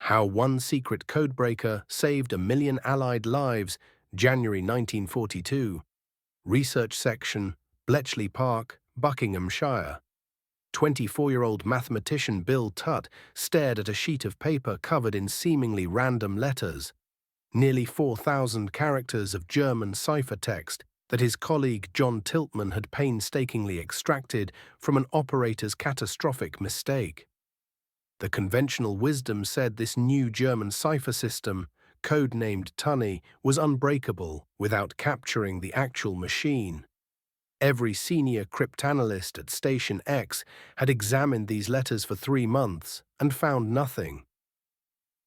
How one secret codebreaker saved 1 million Allied lives, January 1942. Research section, Bletchley Park, Buckinghamshire. 24-year-old mathematician Bill Tutte stared at a sheet of paper covered in seemingly random letters. Nearly 4,000 characters of German cipher text that his colleague John Tiltman had painstakingly extracted from an operator's catastrophic mistake. The conventional wisdom said this new German cipher system, codenamed Tunny, was unbreakable without capturing the actual machine. Every senior cryptanalyst at Station X had examined these letters for 3 months and found nothing.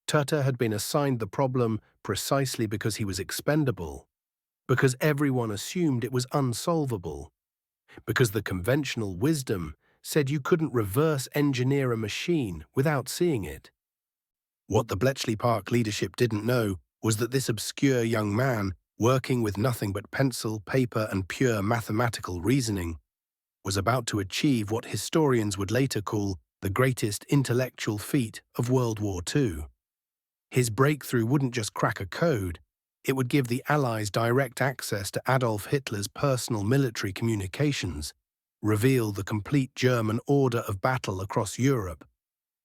Tutte had been assigned the problem precisely because he was expendable, because everyone assumed it was unsolvable, because the conventional wisdom said you couldn't reverse engineer a machine without seeing it. What the Bletchley Park leadership didn't know was that this obscure young man, working with nothing but pencil, paper, and pure mathematical reasoning, was about to achieve what historians would later call the greatest intellectual feat of World War II. His breakthrough wouldn't just crack a code, it would give the Allies direct access to Adolf Hitler's personal military communications, reveal the complete German order of battle across Europe,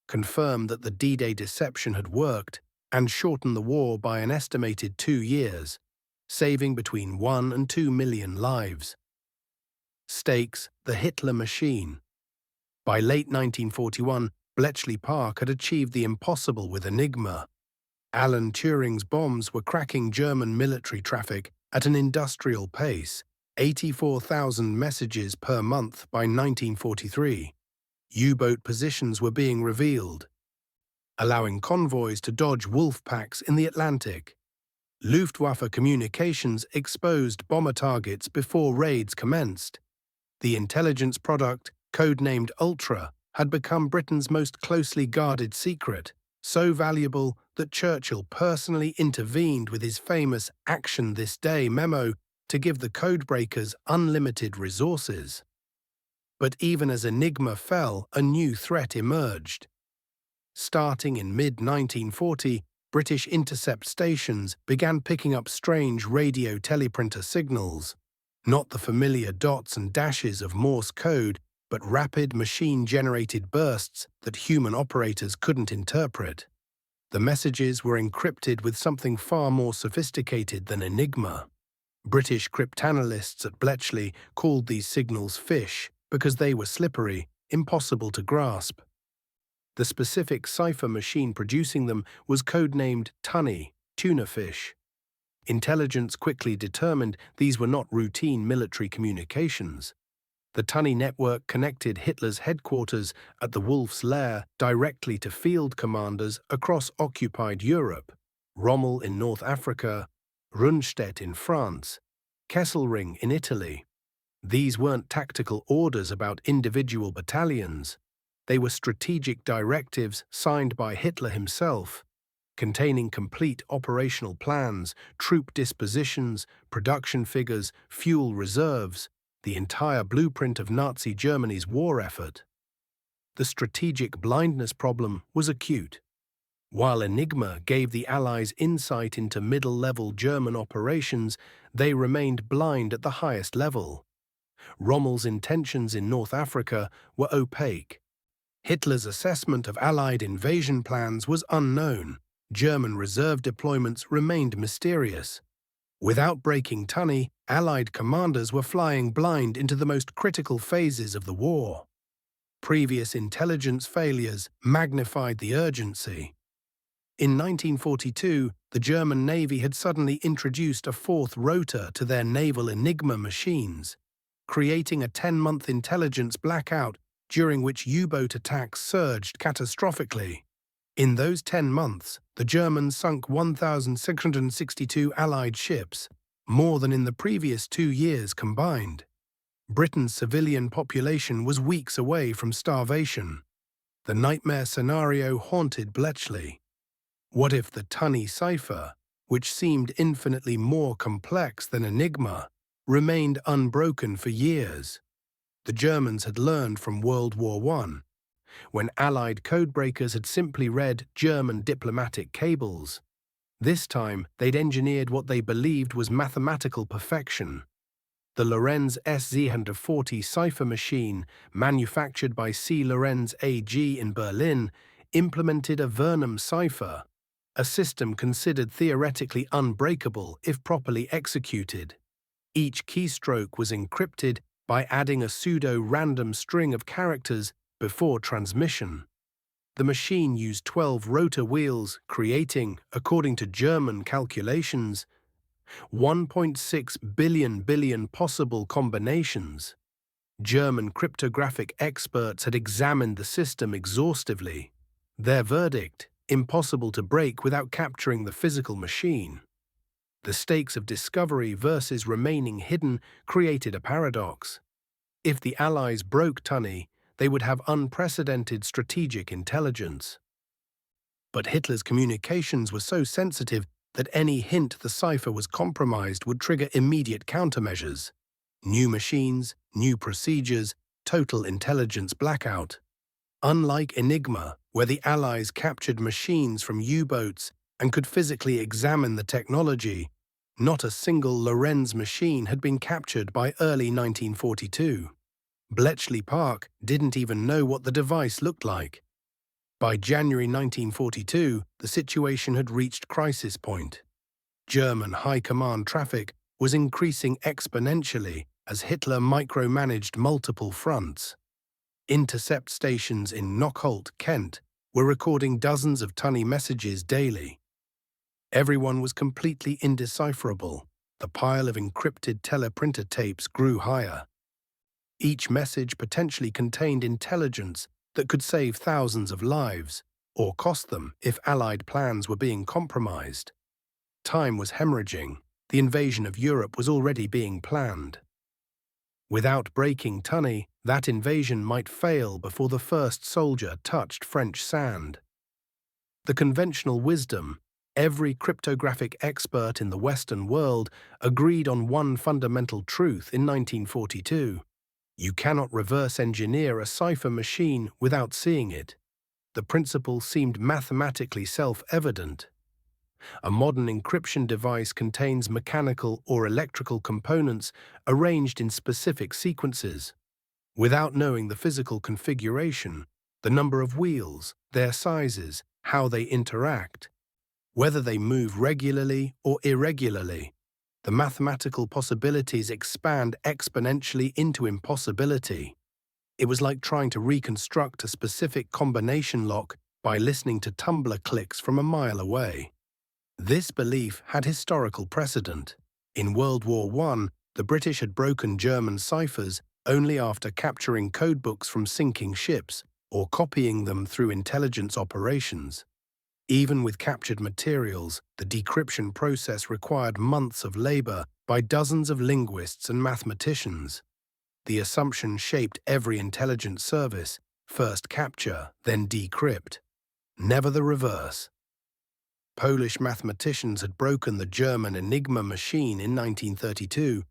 confirm that the D-Day deception had worked, and shorten the war by an estimated 2 years, saving between 1 and 2 million lives. Stakes: the Hitler machine. By late 1941, Bletchley Park had achieved the impossible with Enigma. Alan Turing's bombs were cracking German military traffic at an industrial pace, 84,000 messages per month by 1943. U-boat positions were being revealed, allowing convoys to dodge wolf packs in the Atlantic. Luftwaffe communications exposed bomber targets before raids commenced. The intelligence product, codenamed Ultra, had become Britain's most closely guarded secret, so valuable that Churchill personally intervened with his famous "Action this day" memo to give the codebreakers unlimited resources. But even as Enigma fell, a new threat emerged. Starting in mid-1940, British intercept stations began picking up strange radio teleprinter signals, not the familiar dots and dashes of Morse code, but rapid machine-generated bursts that human operators couldn't interpret. The messages were encrypted with something far more sophisticated than Enigma. British cryptanalysts at Bletchley called these signals fish because they were slippery, impossible to grasp. The specific cipher machine producing them was codenamed Tunny, tuna fish. Intelligence quickly determined these were not routine military communications. The Tunny network connected Hitler's headquarters at the Wolf's Lair directly to field commanders across occupied Europe: Rommel in North Africa, Rundstedt in France, Kesselring in Italy. These weren't tactical orders about individual battalions. They were strategic directives signed by Hitler himself, containing complete operational plans, troop dispositions, production figures, fuel reserves, the entire blueprint of Nazi Germany's war effort. The strategic blindness problem was acute. While Enigma gave the Allies insight into middle-level German operations, they remained blind at the highest level. Rommel's intentions in North Africa were opaque. Hitler's assessment of Allied invasion plans was unknown. German reserve deployments remained mysterious. Without breaking Tunny, Allied commanders were flying blind into the most critical phases of the war. Previous intelligence failures magnified the urgency. In 1942, the German Navy had suddenly introduced a 4th rotor to their naval Enigma machines, creating a 10-month intelligence blackout during which U-boat attacks surged catastrophically. In those 10 months, the Germans sunk 1,662 Allied ships, more than in the previous 2 years combined. Britain's civilian population was weeks away from starvation. The nightmare scenario haunted Bletchley. What if the Tunny cipher, which seemed infinitely more complex than Enigma, remained unbroken for years? The Germans had learned from World War I. when Allied codebreakers had simply read German diplomatic cables. This time, they'd engineered what they believed was mathematical perfection. The Lorenz SZ140 cipher machine, manufactured by C. Lorenz AG in Berlin, implemented a Vernam cipher, a system considered theoretically unbreakable if properly executed. Each keystroke was encrypted by adding a pseudo-random string of characters before transmission. The machine used 12 rotor wheels, creating, according to German calculations, 1.6 billion possible combinations. German cryptographic experts had examined the system exhaustively. Their verdict: impossible to break without capturing the physical machine. The stakes of discovery versus remaining hidden created a paradox. If the Allies broke Tunny, they would have unprecedented strategic intelligence. But Hitler's communications were so sensitive that any hint the cipher was compromised would trigger immediate countermeasures. New machines, new procedures, total intelligence blackout. Unlike Enigma, where the Allies captured machines from U-boats and could physically examine the technology, not a single Lorenz machine had been captured by early 1942. Bletchley Park didn't even know what the device looked like. By January 1942, the situation had reached crisis point. German high command traffic was increasing exponentially as Hitler micromanaged multiple fronts. Intercept stations in Knockholt, Kent, were recording dozens of Tunny messages daily. Everyone was completely indecipherable. The pile of encrypted teleprinter tapes grew higher. Each message potentially contained intelligence that could save thousands of lives, or cost them if Allied plans were being compromised. Time was hemorrhaging. The invasion of Europe was already being planned. Without breaking Tunny, that invasion might fail before the first soldier touched French sand. The conventional wisdom: every cryptographic expert in the Western world agreed on one fundamental truth in 1942. You cannot reverse engineer a cipher machine without seeing it. The principle seemed mathematically self-evident. A modern encryption device contains mechanical or electrical components arranged in specific sequences. Without knowing the physical configuration, the number of wheels, their sizes, how they interact, whether they move regularly or irregularly, the mathematical possibilities expand exponentially into impossibility. It was like trying to reconstruct a specific combination lock by listening to tumbler clicks from a mile away. This belief had historical precedent. In World War I, the British had broken German ciphers only after capturing codebooks from sinking ships or copying them through intelligence operations. Even with captured materials, the decryption process required months of labor by dozens of linguists and mathematicians. The assumption shaped every intelligence service: first capture, then decrypt. Never the reverse. Polish mathematicians had broken the German Enigma machine in 1932,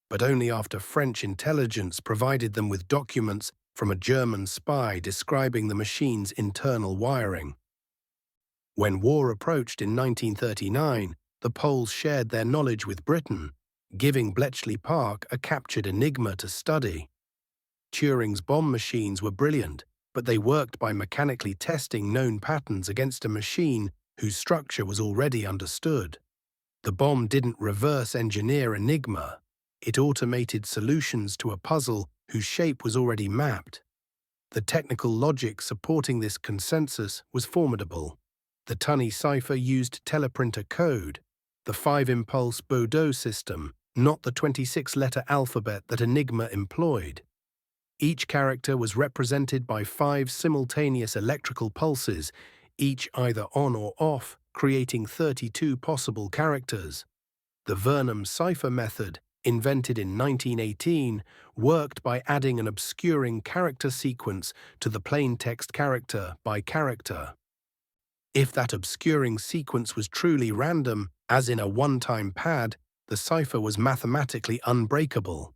but only after French intelligence provided them with documents from a German spy describing the machine's internal wiring. When war approached in 1939, the Poles shared their knowledge with Britain, giving Bletchley Park a captured Enigma to study. Turing's bomb machines were brilliant, but they worked by mechanically testing known patterns against a machine whose structure was already understood. The bomb didn't reverse engineer Enigma. It automated solutions to a puzzle whose shape was already mapped. The technical logic supporting this consensus was formidable. The Tunny cipher used teleprinter code, the 5-impulse Baudot system, not the 26-letter alphabet that Enigma employed. Each character was represented by 5 simultaneous electrical pulses, each either on or off, creating 32 possible characters. The Vernam cipher method, invented in 1918, worked by adding an obscuring character sequence to the plaintext character by character. If that obscuring sequence was truly random, as in a one-time pad, the cipher was mathematically unbreakable.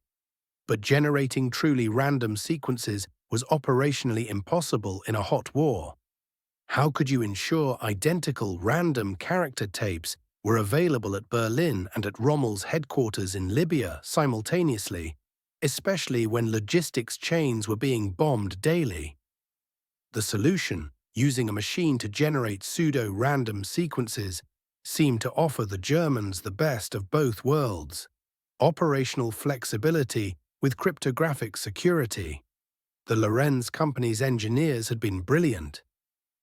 But generating truly random sequences was operationally impossible in a hot war. How could you ensure identical random character tapes were available at Berlin and at Rommel's headquarters in Libya simultaneously, especially when logistics chains were being bombed daily? The solution, using a machine to generate pseudo-random sequences, seemed to offer the Germans the best of both worlds: operational flexibility with cryptographic security. The Lorenz Company's engineers had been brilliant.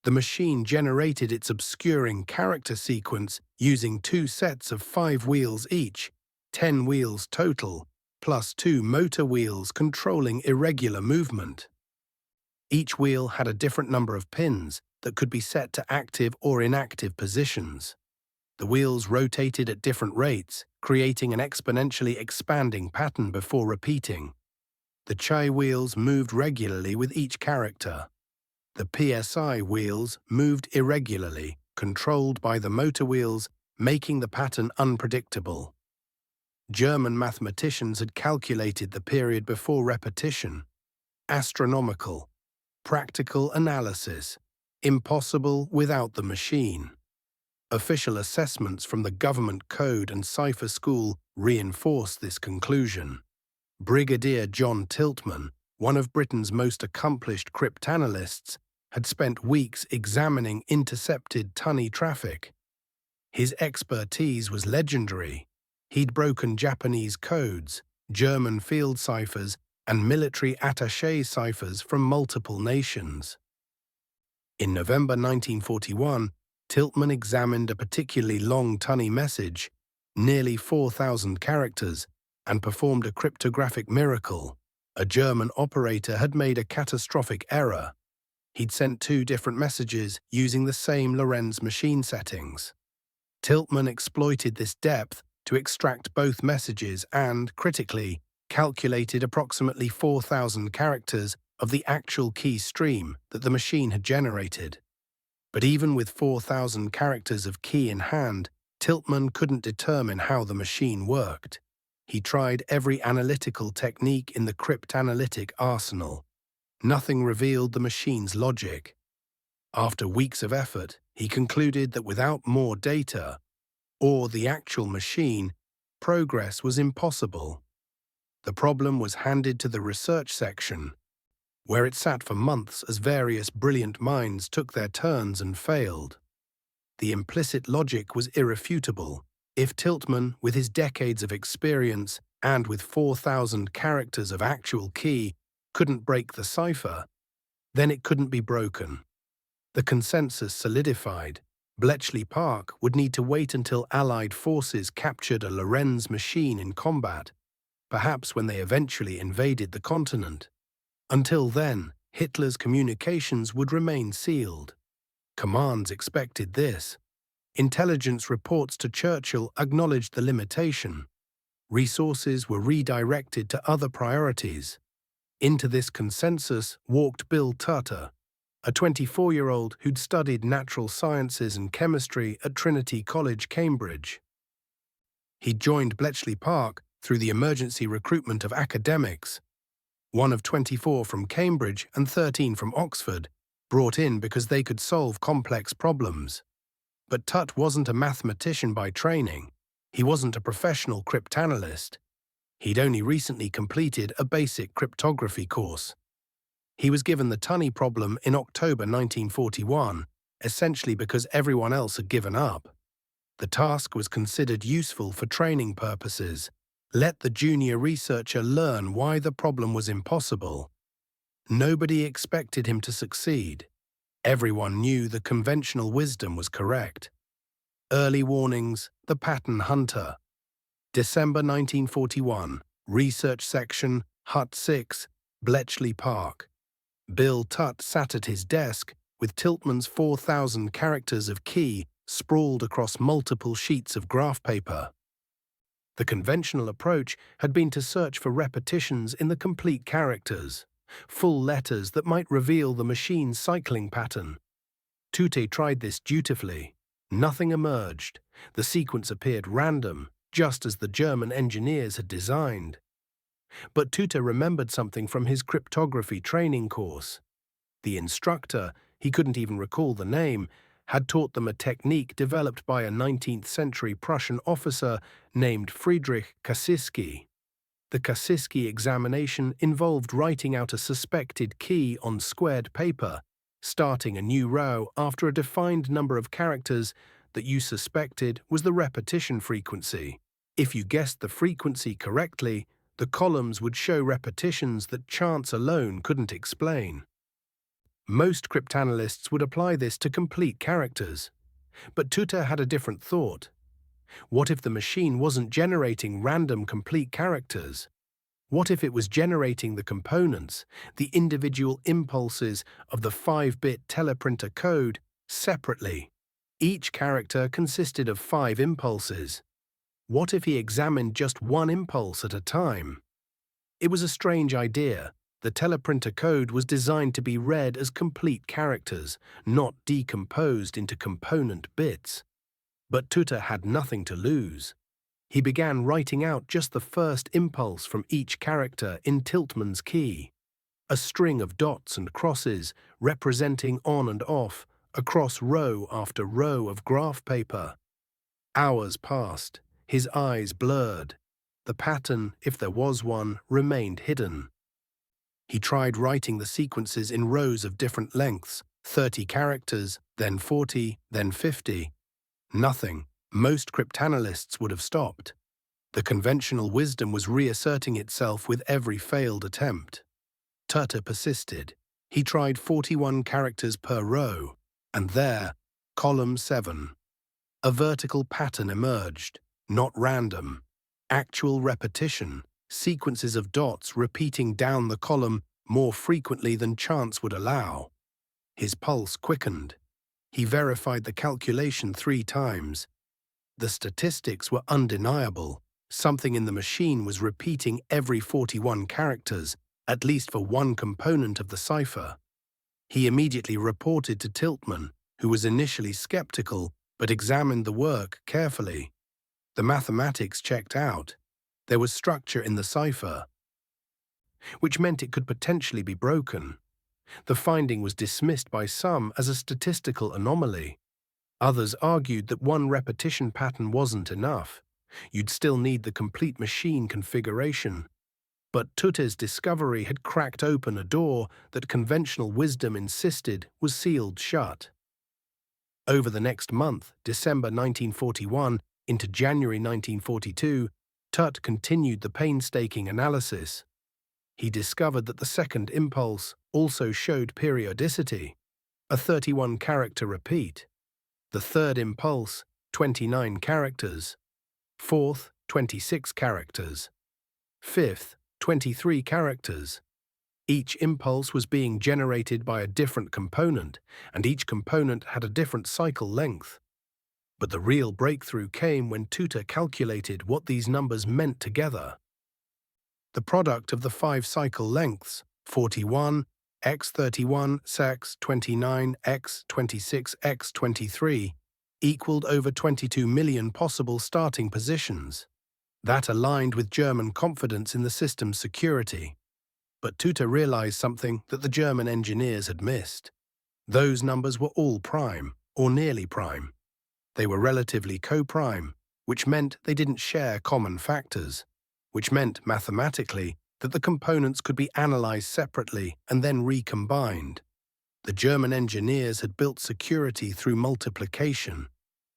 The machine generated its obscuring character sequence using 2 sets of 5 wheels each, 10 wheels total, plus 2 motor wheels controlling irregular movement. Each wheel had a different number of pins that could be set to active or inactive positions. The wheels rotated at different rates, creating an exponentially expanding pattern before repeating. The Chi wheels moved regularly with each character. The PSI wheels moved irregularly, controlled by the motor wheels, making the pattern unpredictable. German mathematicians had calculated the period before repetition. Astronomical. Practical analysis. Impossible without the machine. Official assessments from the government code and cipher school reinforced this conclusion. Brigadier John Tiltman, one of Britain's most accomplished cryptanalysts, had spent weeks examining intercepted Tunny traffic. His expertise was legendary. He'd broken Japanese codes, German field ciphers, and military attaché ciphers from multiple nations. In November 1941, Tiltman examined a particularly long Tunny message, nearly 4,000 characters, and performed a cryptographic miracle. A German operator had made a catastrophic error. He'd sent 2 different messages using the same Lorenz machine settings. Tiltman exploited this depth to extract both messages and, critically, calculated approximately 4,000 characters of the actual key stream that the machine had generated. But even with 4,000 characters of key in hand, Tiltman couldn't determine how the machine worked. He tried every analytical technique in the cryptanalytic arsenal. Nothing revealed the machine's logic. After weeks of effort, he concluded that without more data, or the actual machine, progress was impossible. The problem was handed to the research section, where it sat for months as various brilliant minds took their turns and failed. The implicit logic was irrefutable. If Tiltman, with his decades of experience and with 4,000 characters of actual key, couldn't break the cipher, then it couldn't be broken. The consensus solidified. Bletchley Park would need to wait until Allied forces captured a Lorenz machine in combat, perhaps when they eventually invaded the continent. Until then, Hitler's communications would remain sealed. Commands expected this. Intelligence reports to Churchill acknowledged the limitation. Resources were redirected to other priorities. Into this consensus walked Bill Tutte, a 24-year-old who'd studied natural sciences and chemistry at Trinity College, Cambridge. He joined Bletchley Park through the emergency recruitment of academics, one of 24 from Cambridge and 13 from Oxford, brought in because they could solve complex problems. But Tutte wasn't a mathematician by training. He wasn't a professional cryptanalyst. He'd only recently completed a basic cryptography course. He was given the Tunny problem in October 1941, essentially because everyone else had given up. The task was considered useful for training purposes. Let the junior researcher learn why the problem was impossible. Nobody expected him to succeed. Everyone knew the conventional wisdom was correct. Early warnings, the pattern hunter. December 1941, Research Section, Hut 6, Bletchley Park. Bill Tutte sat at his desk with Tiltman's 4,000 characters of key sprawled across multiple sheets of graph paper. The conventional approach had been to search for repetitions in the complete characters, full letters that might reveal the machine's cycling pattern. Tutte tried this dutifully. Nothing emerged. The sequence appeared random, just as the German engineers had designed. But Tutte remembered something from his cryptography training course. The instructor, he couldn't even recall the name, had taught them a technique developed by a 19th-century Prussian officer named Friedrich Kasiski. The Kasiski examination involved writing out a suspected key on squared paper, starting a new row after a defined number of characters that you suspected was the repetition frequency. If you guessed the frequency correctly, the columns would show repetitions that chance alone couldn't explain. Most cryptanalysts would apply this to complete characters, but Tutte had a different thought. What if the machine wasn't generating random complete characters? What if it was generating the components, the individual impulses of the 5-bit teleprinter code, separately? Each character consisted of 5 impulses. What if he examined just one impulse at a time? It was a strange idea. The teleprinter code was designed to be read as complete characters, not decomposed into component bits. But Tutte had nothing to lose. He began writing out just the first impulse from each character in Tiltman's key, a string of dots and crosses representing on and off across row after row of graph paper. Hours passed, his eyes blurred. The pattern, if there was one, remained hidden. He tried writing the sequences in rows of different lengths, 30 characters, then 40, then 50. Nothing. Most cryptanalysts would have stopped. The conventional wisdom was reasserting itself with every failed attempt. Tutte persisted. He tried 41 characters per row, and there, column 7. A vertical pattern emerged, not random. Actual repetition, sequences of dots repeating down the column more frequently than chance would allow. His pulse quickened. He verified the calculation 3 times. The statistics were undeniable. Something in the machine was repeating every 41 characters, at least for one component of the cipher. He immediately reported to Tiltman, who was initially skeptical but examined the work carefully. The mathematics checked out. There was structure in the cipher, which meant it could potentially be broken. The finding was dismissed by some as a statistical anomaly. Others argued that one repetition pattern wasn't enough. You'd still need the complete machine configuration. But Tutte's discovery had cracked open a door that conventional wisdom insisted was sealed shut. Over the next month, December 1941 into January 1942, Tutte continued the painstaking analysis. He discovered that the second impulse also showed periodicity, a 31-character repeat. The third impulse, 29 characters. Fourth, 26 characters. Fifth, 23 characters. Each impulse was being generated by a different component, and each component had a different cycle length. But the real breakthrough came when Tutte calculated what these numbers meant together. The product of the 5 cycle lengths, 41, x31, x29, x26, x23, equaled over 22 million possible starting positions. That aligned with German confidence in the system's security. But Tutte realized something that the German engineers had missed. Those numbers were all prime, or nearly prime. They were relatively co-prime, which meant they didn't share common factors, which meant, mathematically, that the components could be analyzed separately and then recombined. The German engineers had built security through multiplication,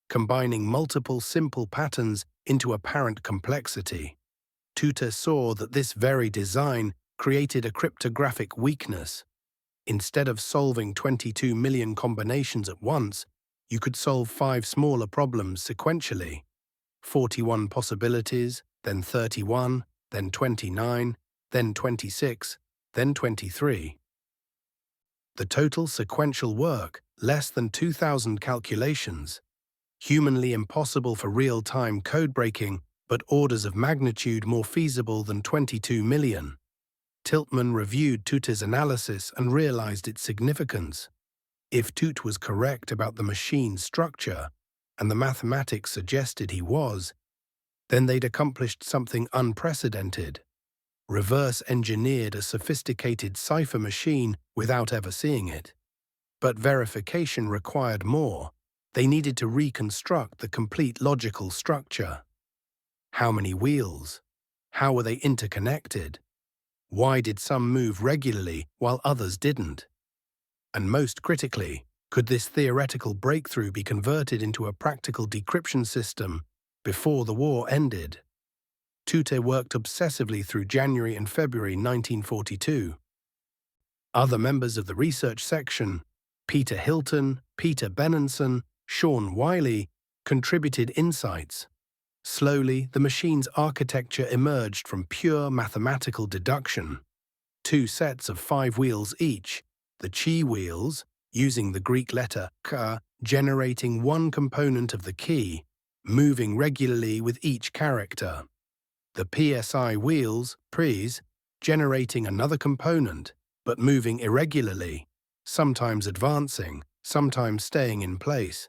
combining multiple simple patterns into apparent complexity. Tutte saw that this very design created a cryptographic weakness. Instead of solving 22 million combinations at once, you could solve 5 smaller problems sequentially. 41 possibilities, then 31, then 29, then 26, then 23. The total sequential work, less than 2,000 calculations. Humanly impossible for real-time code-breaking, but orders of magnitude more feasible than 22 million. Tiltman reviewed Tutte's analysis and realized its significance. If Tutte was correct about the machine's structure, and the mathematics suggested he was, then they'd accomplished something unprecedented. reverse-engineered a sophisticated cipher machine without ever seeing it. But verification required more. They needed to reconstruct the complete logical structure. How many wheels? How were they interconnected? Why did some move regularly while others didn't? And most critically, could this theoretical breakthrough be converted into a practical decryption system before the war ended? Tutte worked obsessively through January and February 1942. Other members of the research section, Peter Hilton, Peter Benenson, Sean Wiley, contributed insights. Slowly, the machine's architecture emerged from pure mathematical deduction. 2 sets of 5 wheels each, the chi wheels, using the Greek letter k, generating one component of the key, moving regularly with each character. The psi wheels, pres, generating another component, but moving irregularly, sometimes advancing, sometimes staying in place.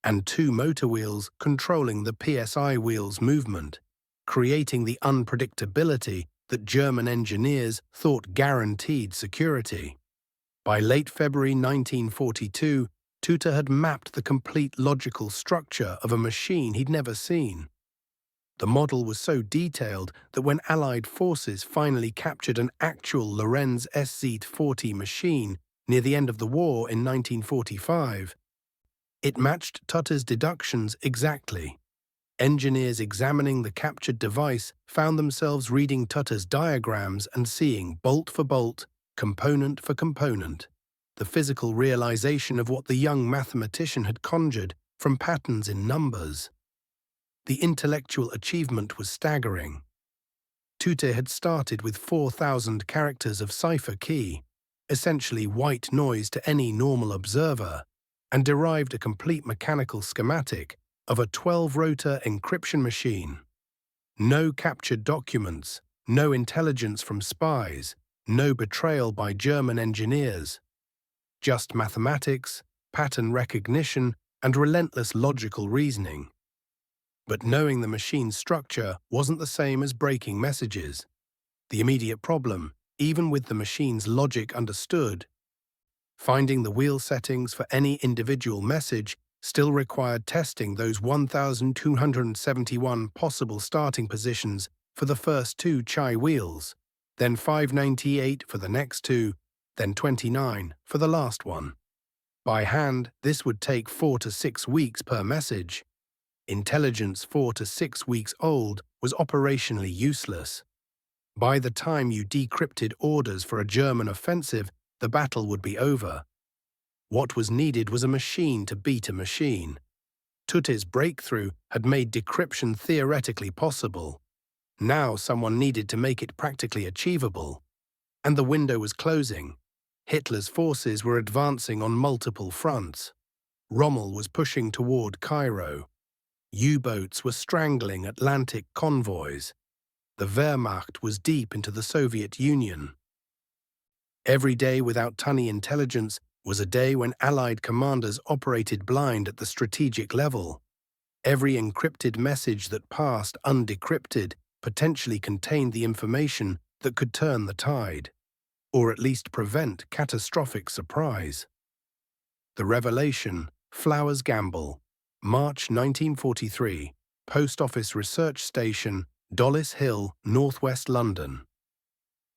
And 2 motor wheels controlling the psi wheels' movement, creating the unpredictability that German engineers thought guaranteed security. By late February 1942, Tutte had mapped the complete logical structure of a machine he'd never seen. The model was so detailed that when Allied forces finally captured an actual Lorenz SZ-40 machine near the end of the war in 1945, it matched Tutte's deductions exactly. Engineers examining the captured device found themselves reading Tutte's diagrams and seeing, bolt for bolt, component for component, the physical realization of what the young mathematician had conjured from patterns in numbers. The intellectual achievement was staggering. Tutte had started with 4,000 characters of cipher key, essentially white noise to any normal observer, and derived a complete mechanical schematic of a 12-rotor encryption machine. No captured documents, no intelligence from spies, no betrayal by German engineers. Just mathematics, pattern recognition, and relentless logical reasoning. But knowing the machine's structure wasn't the same as breaking messages. The immediate problem, even with the machine's logic understood, finding the wheel settings for any individual message still required testing those 1,271 possible starting positions for the first 2 chi wheels, then 598 for the next 2, then 29 for the last one. By hand, this would take 4 to 6 weeks per message. Intelligence 4 to 6 weeks old was operationally useless. By the time you decrypted orders for a German offensive, the battle would be over. What was needed was a machine to beat a machine. Tutte's breakthrough had made decryption theoretically possible. Now someone needed to make it practically achievable. And the window was closing. Hitler's forces were advancing on multiple fronts. Rommel was pushing toward Cairo. U-boats were strangling Atlantic convoys. The Wehrmacht was deep into the Soviet Union. Every day without Tunny intelligence was a day when Allied commanders operated blind at the strategic level. Every encrypted message that passed undecrypted potentially contained the information that could turn the tide, or at least prevent catastrophic surprise. The revelation, Flowers Gamble, March 1943, Post Office Research Station, Dollis Hill, northwest London.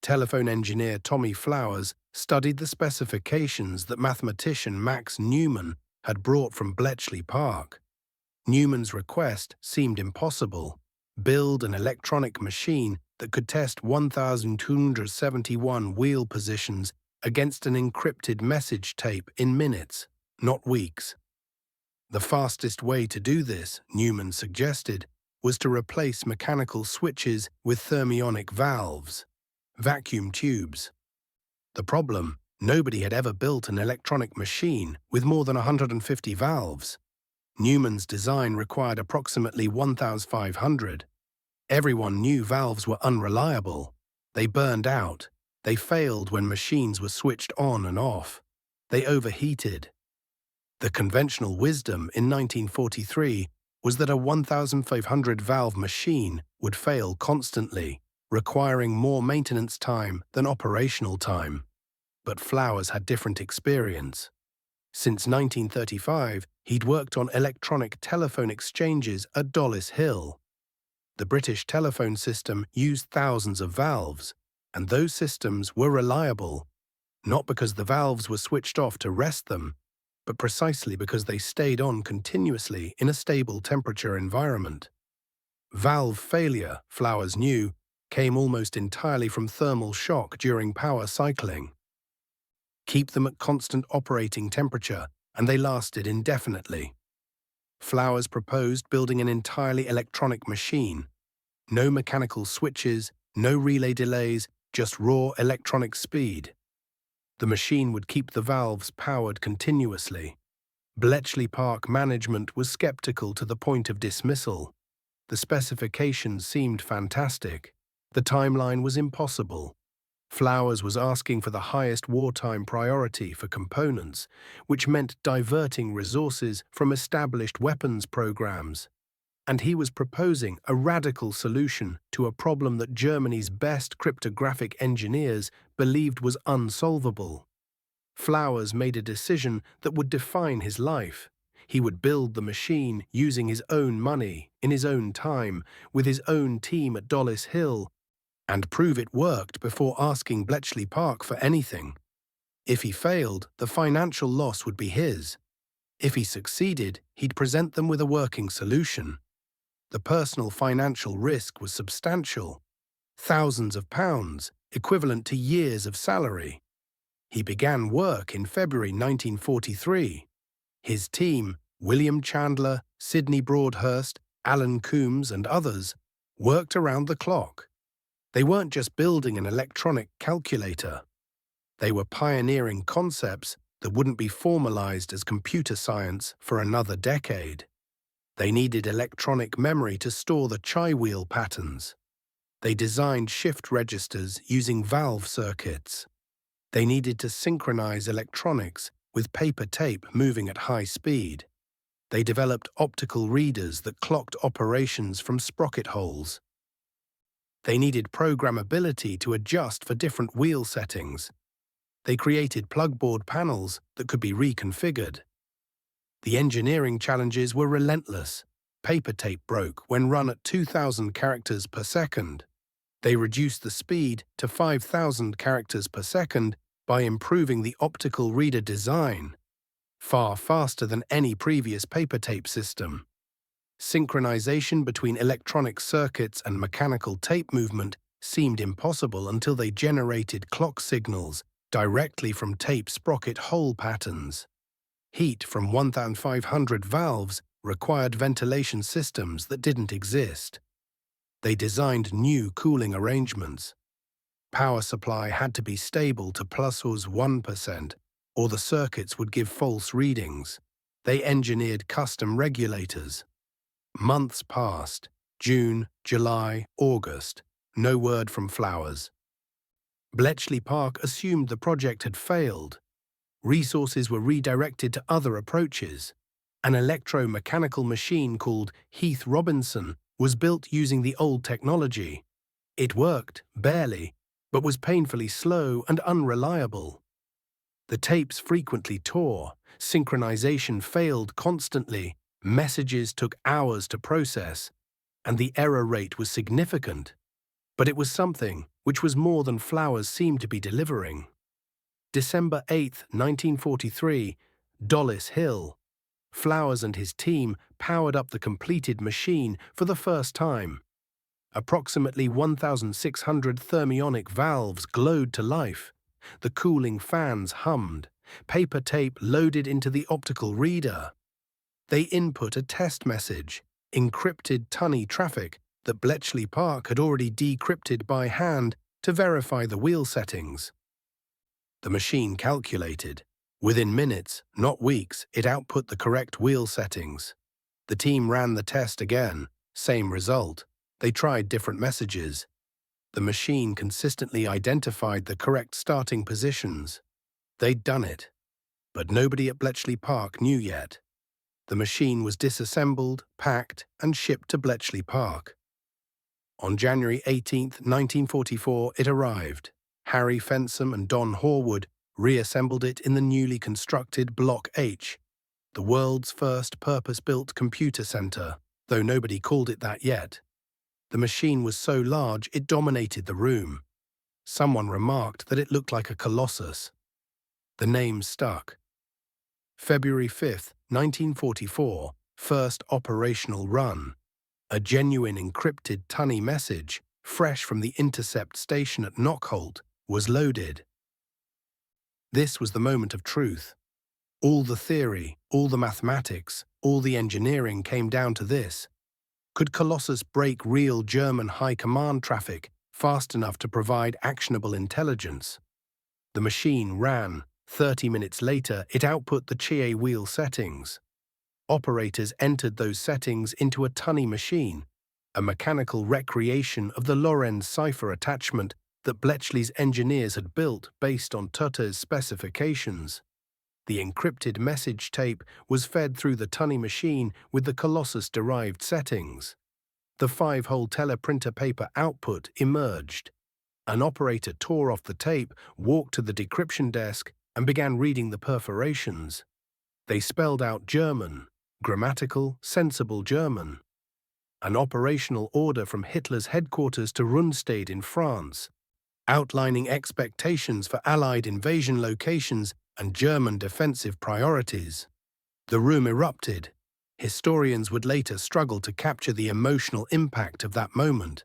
Telephone engineer Tommy Flowers studied the specifications that mathematician Max Newman had brought from Bletchley Park. Newman's request seemed impossible. Build an electronic machine that could test 1,271 wheel positions against an encrypted message tape in minutes, not weeks. The fastest way to do this, Newman suggested, was to replace mechanical switches with thermionic valves, vacuum tubes. The problem, nobody had ever built an electronic machine with more than 150 valves. Newman's design required approximately 1,500. Everyone knew valves were unreliable. They burned out. They failed when machines were switched on and off. They overheated. The conventional wisdom in 1943 was that a 1,500 valve machine would fail constantly, requiring more maintenance time than operational time. But Flowers had different experience. Since 1935, he'd worked on electronic telephone exchanges at Dollis Hill. The British telephone system used thousands of valves, and those systems were reliable, not because the valves were switched off to rest them, but precisely because they stayed on continuously in a stable temperature environment. Valve failure, Flowers knew, came almost entirely from thermal shock during power cycling. Keep them at constant operating temperature, and they lasted indefinitely. Flowers proposed building an entirely electronic machine. No mechanical switches, no relay delays, just raw electronic speed. The machine would keep the valves powered continuously. Bletchley Park management was skeptical to the point of dismissal. The specifications seemed fantastic. The timeline was impossible. Flowers was asking for the highest wartime priority for components, which meant diverting resources from established weapons programs. And he was proposing a radical solution to a problem that Germany's best cryptographic engineers believed was unsolvable. Flowers made a decision that would define his life. He would build the machine using his own money, in his own time, with his own team at Dollis Hill, and prove it worked before asking Bletchley Park for anything. If he failed, the financial loss would be his. If he succeeded, he'd present them with a working solution. The personal financial risk was substantial. Thousands of pounds, equivalent to years of salary. He began work in February 1943. His team, William Chandler, Sidney Broadhurst, Alan Coombs and others, worked around the clock. They weren't just building an electronic calculator. They were pioneering concepts that wouldn't be formalized as computer science for another decade. They needed electronic memory to store the chi wheel patterns. They designed shift registers using valve circuits. They needed to synchronize electronics with paper tape moving at high speed. They developed optical readers that clocked operations from sprocket holes. They needed programmability to adjust for different wheel settings. They created plugboard panels that could be reconfigured. The engineering challenges were relentless. Paper tape broke when run at 2,000 characters per second. They reduced the speed to 5,000 characters per second by improving the optical reader design, far faster than any previous paper tape system. Synchronization between electronic circuits and mechanical tape movement seemed impossible until they generated clock signals directly from tape sprocket hole patterns. Heat from 1,500 valves required ventilation systems that didn't exist. They designed new cooling arrangements. Power supply had to be stable to ±1%, or the circuits would give false readings. They engineered custom regulators. Months passed. June, July, August. No word from Flowers. Bletchley Park assumed the project had failed. Resources were redirected to other approaches. An electromechanical machine called Heath Robinson was built using the old technology. It worked, barely, but was painfully slow and unreliable. The tapes frequently tore, synchronization failed constantly, messages took hours to process, and the error rate was significant. But it was something which was more than Flowers seemed to be delivering. December 8, 1943, Dollis Hill. Flowers and his team powered up the completed machine for the first time. Approximately 1,600 thermionic valves glowed to life. The cooling fans hummed. Paper tape loaded into the optical reader. They input a test message, encrypted Tunny traffic that Bletchley Park had already decrypted by hand to verify the wheel settings. The machine calculated. Within minutes, not weeks, it output the correct wheel settings. The team ran the test again, same result. They tried different messages. The machine consistently identified the correct starting positions. They'd done it. But nobody at Bletchley Park knew yet. The machine was disassembled, packed, and shipped to Bletchley Park. On January 18, 1944, it arrived. Harry Fensom and Don Horwood reassembled it in the newly constructed Block H, the world's first purpose-built computer center, though nobody called it that yet. The machine was so large it dominated the room. Someone remarked that it looked like a colossus. The name stuck. February 5, 1944, first operational run. A genuine encrypted Tunny message, fresh from the intercept station at Knockholt, was loaded. This was the moment of truth. All the theory, all the mathematics, all the engineering came down to this. Could Colossus break real German high command traffic fast enough to provide actionable intelligence? The machine ran. 30 minutes later, it output the Chie wheel settings. Operators entered those settings into a Tunny machine, a mechanical recreation of the Lorenz cipher attachment that Bletchley's engineers had built based on Tutte's specifications. The encrypted message tape was fed through the Tunny machine with the Colossus-derived settings. The 5-hole teleprinter paper output emerged. An operator tore off the tape, walked to the decryption desk, and began reading the perforations. They spelled out German, grammatical, sensible German. An operational order from Hitler's headquarters to Rundstede in France, outlining expectations for Allied invasion locations and German defensive priorities. The room erupted. Historians would later struggle to capture the emotional impact of that moment.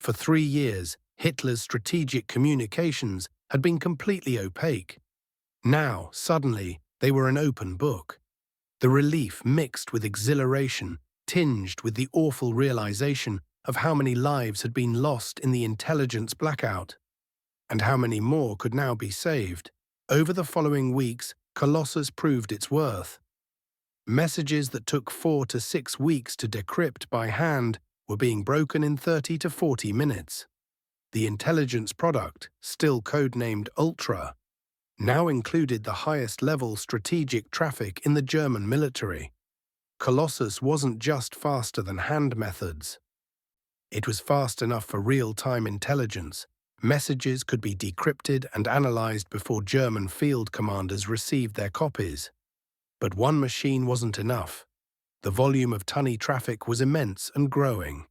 For 3 years, Hitler's strategic communications had been completely opaque. Now, suddenly, they were an open book. The relief mixed with exhilaration, tinged with the awful realization of how many lives had been lost in the intelligence blackout, and how many more could now be saved. Over the following weeks, Colossus proved its worth. Messages that took 4 to 6 weeks to decrypt by hand were being broken in 30 to 40 minutes. The intelligence product, still codenamed Ultra, now included the highest-level strategic traffic in the German military. Colossus wasn't just faster than hand methods. It was fast enough for real-time intelligence. Messages could be decrypted and analyzed before German field commanders received their copies. But one machine wasn't enough. The volume of Tunny traffic was immense and growing.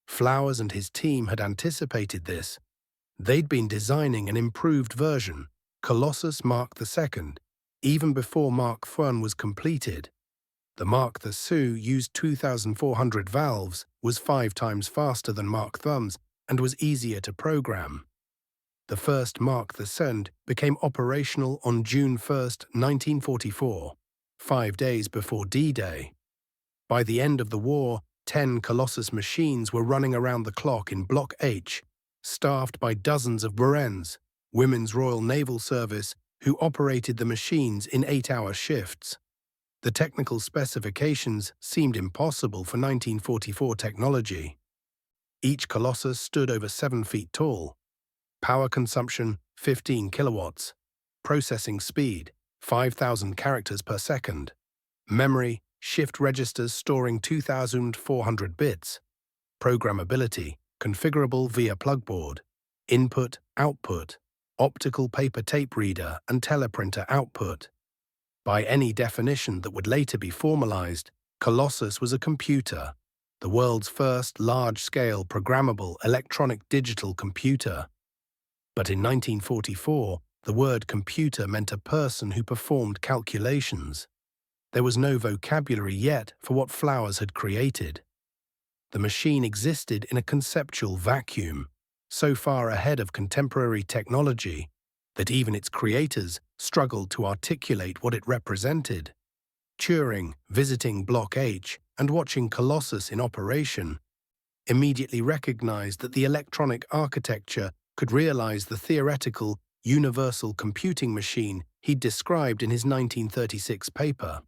Flowers and his team had anticipated this. They'd been designing an improved version, Colossus Mark II, even before Mark I was completed. The Mark II used 2,400 valves, was 5 times faster than Mark II's, and was easier to program. The first Mark II became operational on June 1, 1944, 5 days before D-Day. By the end of the war, 10 Colossus machines were running around the clock in Block H, staffed by dozens of Burennes, Women's Royal Naval Service, who operated the machines in 8-hour shifts. The technical specifications seemed impossible for 1944 technology. Each Colossus stood over 7 feet tall. Power consumption, 15 kilowatts. Processing speed, 5,000 characters per second. Memory, shift registers storing 2,400 bits. Programmability, configurable via plugboard. Input, output. Optical paper tape reader and teleprinter output. By any definition that would later be formalized, Colossus was a computer, the world's first large-scale programmable electronic digital computer. But in 1944, the word computer meant a person who performed calculations. There was no vocabulary yet for what Flowers had created. The machine existed in a conceptual vacuum, so far ahead of contemporary technology that even its creators struggled to articulate what it represented. Turing, visiting Block H and watching Colossus in operation, immediately recognized that the electronic architecture could realize the theoretical, universal computing machine he'd described in his 1936 paper.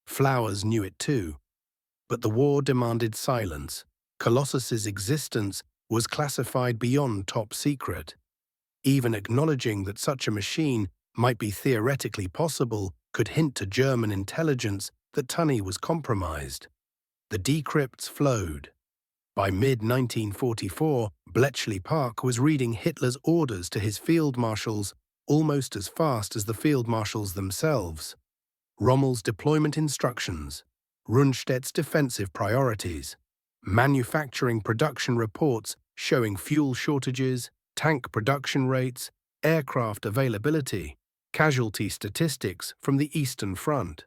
Flowers knew it too. But the war demanded silence. Colossus's existence was classified beyond top secret. Even acknowledging that such a machine might be theoretically possible could hint to German intelligence that Tunny was compromised. The decrypts flowed. By mid-1944, Bletchley Park was reading Hitler's orders to his field marshals almost as fast as the field marshals themselves. Rommel's deployment instructions, Rundstedt's defensive priorities, manufacturing production reports showing fuel shortages, tank production rates, aircraft availability, casualty statistics from the Eastern Front,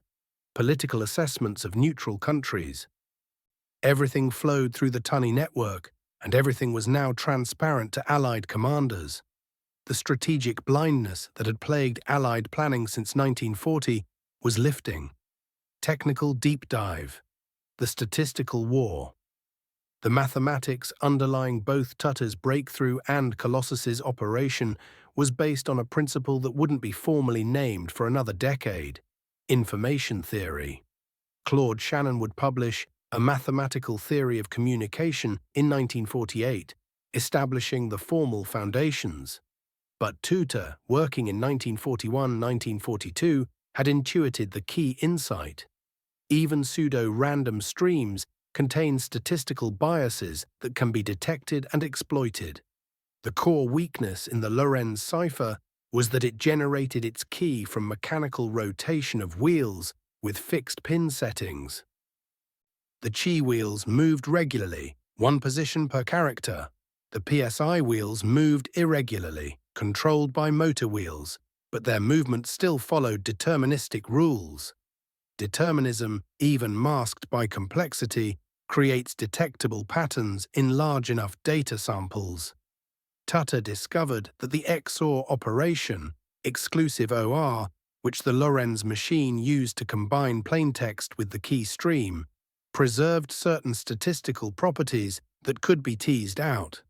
political assessments of neutral countries. Everything flowed through the Tunny network, and everything was now transparent to Allied commanders. The strategic blindness that had plagued Allied planning since 1940 was lifting. Technical deep dive. The statistical war. The mathematics underlying both Tutte's breakthrough and Colossus's operation was based on a principle that wouldn't be formally named for another decade: information theory. Claude Shannon would publish A Mathematical Theory of Communication in 1948, establishing the formal foundations. But Tutte, working in 1941-1942, had intuited the key insight. Even pseudo-random streams contain statistical biases that can be detected and exploited. The core weakness in the Lorenz cipher was that it generated its key from mechanical rotation of wheels with fixed pin settings. The chi wheels moved regularly, one position per character. The PSI wheels moved irregularly, controlled by motor wheels, but their movement still followed deterministic rules. Determinism, even masked by complexity, creates detectable patterns in large enough data samples. Tutte discovered that the XOR operation, exclusive OR, which the Lorenz machine used to combine plaintext with the key stream, preserved certain statistical properties that could be teased out.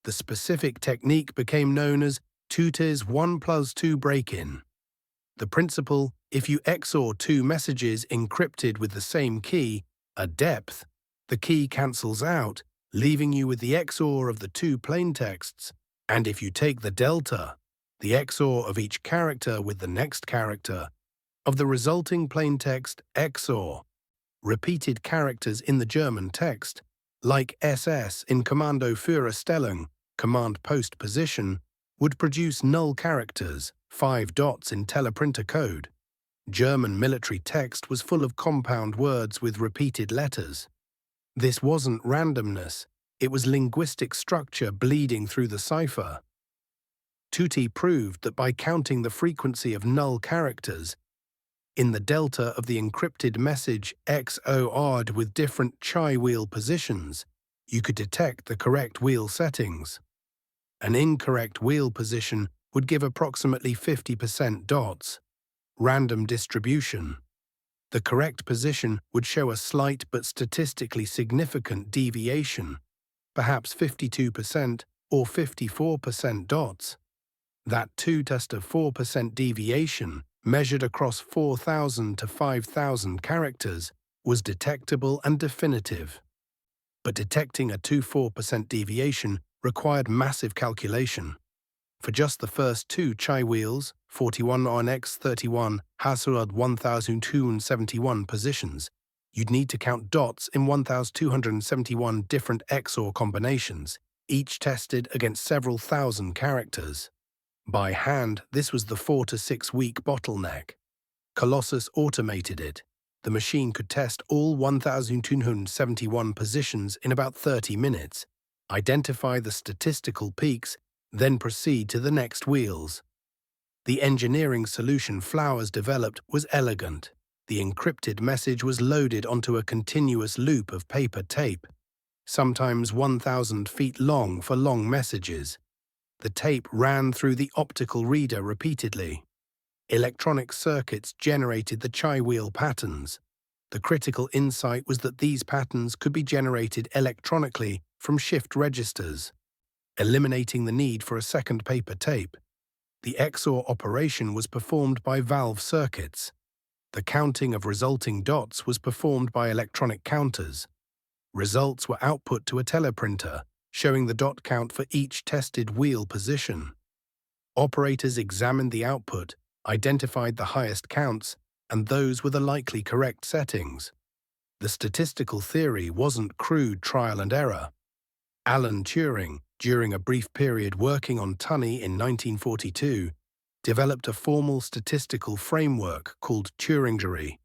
The specific technique became known as Tutte's 1+2 break-in. The principle: if you XOR two messages encrypted with the same key, a depth, the key cancels out, leaving you with the XOR of the two plaintexts, and if you take the delta, the XOR of each character with the next character, of the resulting plaintext XOR, repeated characters in the German text, like SS in Kommando Führerstellung, command post position, would produce null characters, 5 dots in teleprinter code. German military text was full of compound words with repeated letters. This wasn't randomness, it was linguistic structure bleeding through the cipher. Tutte proved that by counting the frequency of null characters in the delta of the encrypted message XOR'd with different chi wheel positions, you could detect the correct wheel settings. An incorrect wheel position would give approximately 50% dots. Random distribution. The correct position would show a slight but statistically significant deviation, perhaps 52% or 54% dots. That 2^4% deviation, measured across 4,000 to 5,000 characters, was detectable and definitive. But detecting a 2–4% deviation required massive calculation. For just the first two chi wheels, 41 on X31, Hasselblad 1271 positions, you'd need to count dots in 1,271 different XOR combinations, each tested against several thousand characters. By hand, this was the 4 to 6 week bottleneck. Colossus automated it. The machine could test all 1,271 positions in about 30 minutes, identify the statistical peaks, then proceed to the next wheels. The engineering solution Flowers developed was elegant. The encrypted message was loaded onto a continuous loop of paper tape, sometimes 1,000 feet long for long messages. The tape ran through the optical reader repeatedly. Electronic circuits generated the chi wheel patterns. The critical insight was that these patterns could be generated electronically from shift registers, eliminating the need for a second paper tape. The XOR operation was performed by valve circuits. The counting of resulting dots was performed by electronic counters. Results were output to a teleprinter, showing the dot count for each tested wheel position. Operators examined the output, identified the highest counts, and those were the likely correct settings. The statistical theory wasn't crude trial and error. Alan Turing, during a brief period working on Tunny in 1942, developed a formal statistical framework called Turingery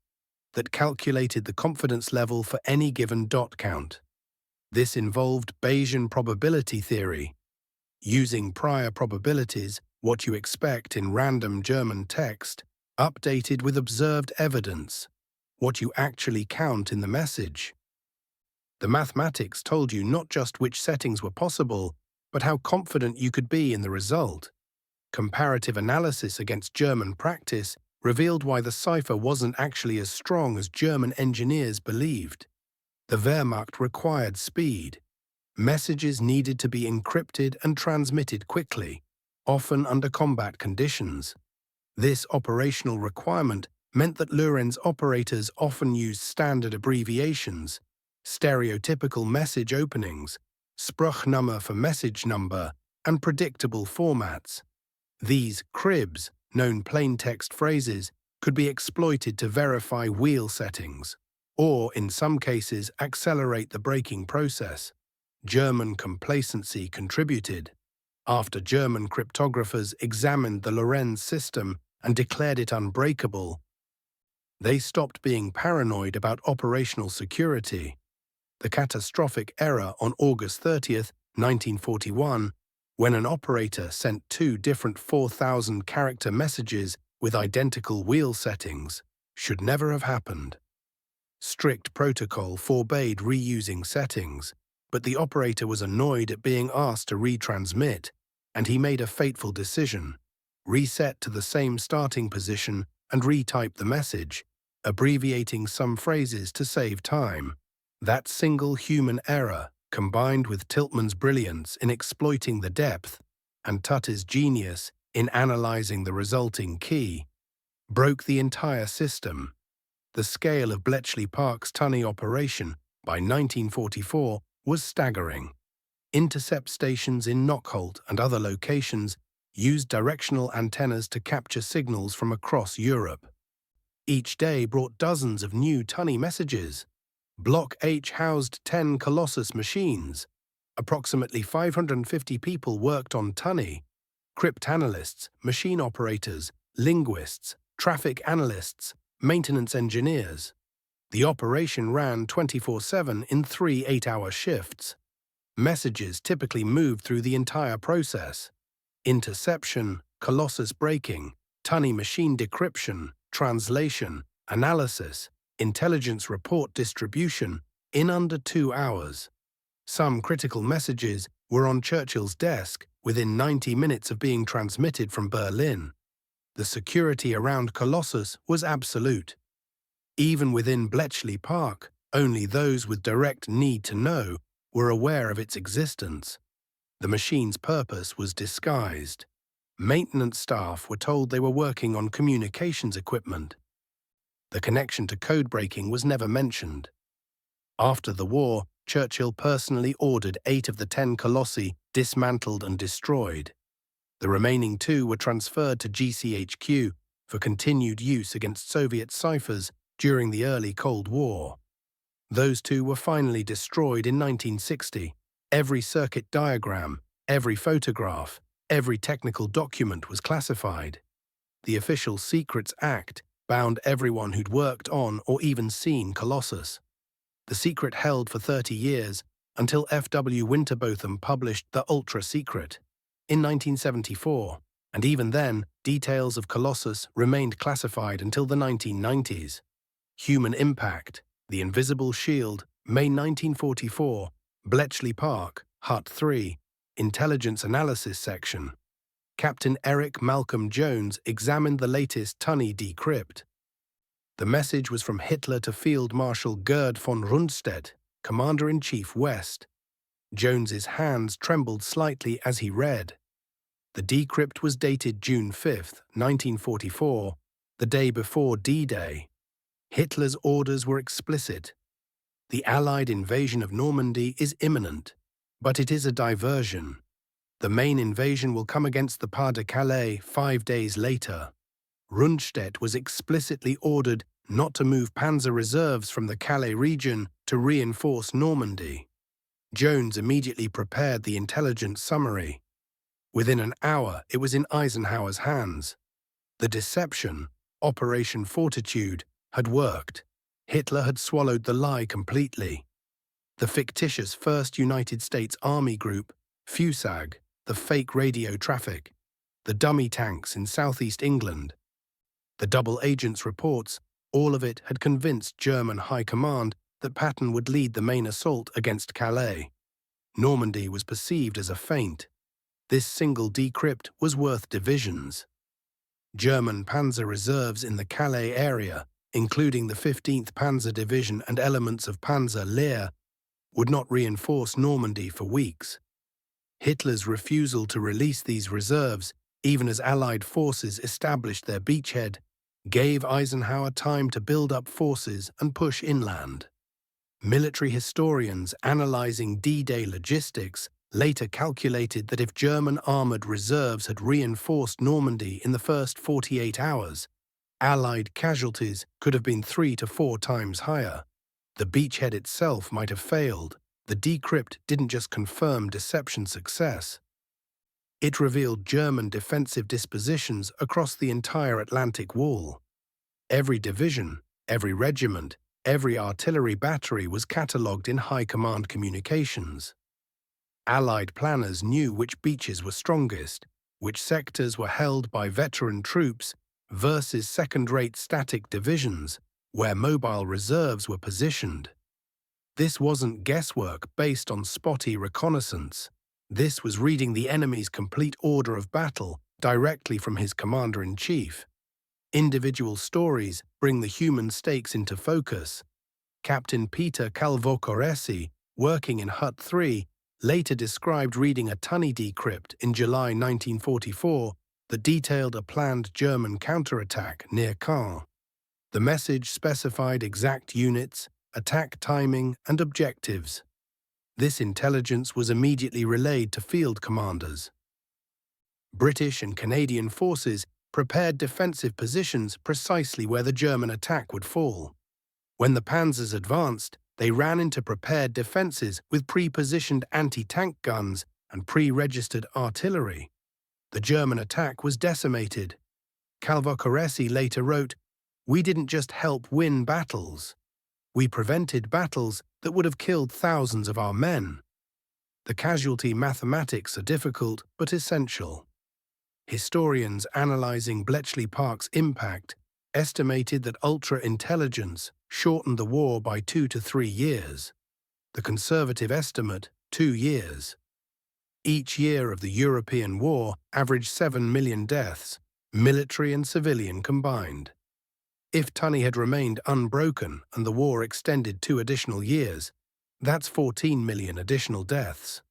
that calculated the confidence level for any given dot count. This involved Bayesian probability theory, using prior probabilities, what you expect in random German text, updated with observed evidence, what you actually count in the message. The mathematics told you not just which settings were possible, but how confident you could be in the result. Comparative analysis against German practice revealed why the cipher wasn't actually as strong as German engineers believed. The Wehrmacht required speed. Messages needed to be encrypted and transmitted quickly, often under combat conditions. This operational requirement meant that Lorenz operators often used standard abbreviations, stereotypical message openings, Spruchnummer for message number, and predictable formats. These cribs, known plaintext phrases, could be exploited to verify wheel settings, or, in some cases, accelerate the breaking process. German complacency contributed. After German cryptographers examined the Lorenz system and declared it unbreakable, they stopped being paranoid about operational security. The catastrophic error on August 30th, 1941, when an operator sent two different 4,000-character messages with identical wheel settings, should never have happened. Strict protocol forbade reusing settings, but the operator was annoyed at being asked to retransmit, and he made a fateful decision: reset to the same starting position and retype the message, abbreviating some phrases to save time. That single human error, combined with Tiltman's brilliance in exploiting the depth and Tutte's genius in analyzing the resulting key, broke the entire system. The scale of Bletchley Park's Tunny operation by 1944 was staggering. Intercept stations in Knockholt and other locations used directional antennas to capture signals from across Europe. Each day brought dozens of new Tunny messages. Block H housed 10 Colossus machines. Approximately 550 people worked on Tunny: cryptanalysts, machine operators, linguists, traffic analysts, maintenance engineers. The operation ran 24/7 in 3 8-hour shifts. Messages typically moved through the entire process: interception, Colossus breaking, Tunny machine decryption, translation, analysis, intelligence report distribution, in under 2 hours. Some critical messages were on Churchill's desk within 90 minutes of being transmitted from Berlin. The security around Colossus was absolute. Even within Bletchley Park, only those with direct need to know were aware of its existence. The machine's purpose was disguised. Maintenance staff were told they were working on communications equipment. The connection to codebreaking was never mentioned. After the war, Churchill personally ordered 8 of the 10 colossi dismantled and destroyed. The remaining 2 were transferred to GCHQ for continued use against Soviet ciphers during the early Cold War. Those 2 were finally destroyed in 1960. Every circuit diagram, every photograph, every technical document was classified. The Official Secrets Act bound everyone who'd worked on or even seen Colossus. The secret held for 30 years until F.W. Winterbotham published The Ultra Secret in 1974, and even then, details of Colossus remained classified until the 1990s. Human Impact, The Invisible Shield, May 1944, Bletchley Park, Hut 3, Intelligence Analysis Section. Captain Eric Malcolm Jones examined the latest Tunny decrypt. The message was from Hitler to Field Marshal Gerd von Rundstedt, Commander-in-Chief West. Jones's hands trembled slightly as he read. The decrypt was dated June 5, 1944, the day before D-Day. Hitler's orders were explicit. The Allied invasion of Normandy is imminent, but it is a diversion. The main invasion will come against the Pas de Calais 5 days later. Rundstedt was explicitly ordered not to move panzer reserves from the Calais region to reinforce Normandy. Jones immediately prepared the intelligence summary. Within an hour, it was in Eisenhower's hands. The deception, Operation Fortitude, had worked. Hitler had swallowed the lie completely. The fictitious 1st United States Army Group, FUSAG, the fake radio traffic, the dummy tanks in southeast England, the double agents' reports, all of it had convinced German high command that Patton would lead the main assault against Calais. Normandy was perceived as a feint. This single decrypt was worth divisions. German panzer reserves in the Calais area, including the 15th Panzer Division and elements of Panzer Lehr, would not reinforce Normandy for weeks. Hitler's refusal to release these reserves, even as Allied forces established their beachhead, gave Eisenhower time to build up forces and push inland. Military historians analyzing D-Day logistics later calculated that if German armored reserves had reinforced Normandy in the first 48 hours, Allied casualties could have been 3 to 4 times higher. The beachhead itself might have failed. The decrypt didn't just confirm deception success. It revealed German defensive dispositions across the entire Atlantic Wall. Every division, every regiment, every artillery battery was catalogued in high command communications. Allied planners knew which beaches were strongest, which sectors were held by veteran troops versus second-rate static divisions, where mobile reserves were positioned. This wasn't guesswork based on spotty reconnaissance. This was reading the enemy's complete order of battle directly from his commander-in-chief. Individual stories bring the human stakes into focus. Captain Peter Calvocoresi, working in Hut 3, later described reading a Tunny decrypt in July 1944 that detailed a planned German counterattack near Caen. The message specified exact units, attack timing, and objectives. This intelligence was immediately relayed to field commanders. British and Canadian forces prepared defensive positions precisely where the German attack would fall. When the panzers advanced, they ran into prepared defenses with pre-positioned anti-tank guns and pre-registered artillery. The German attack was decimated. Calvocoresi later wrote, "We didn't just help win battles. We prevented battles that would have killed thousands of our men." The casualty mathematics are difficult but essential. Historians analyzing Bletchley Park's impact estimated that ultra-intelligence shortened the war by 2 to 3 years. The conservative estimate, 2 years. Each year of the European war averaged 7 million deaths, military and civilian combined. If Tunny had remained unbroken and the war extended 2 additional years, that's 14 million additional deaths.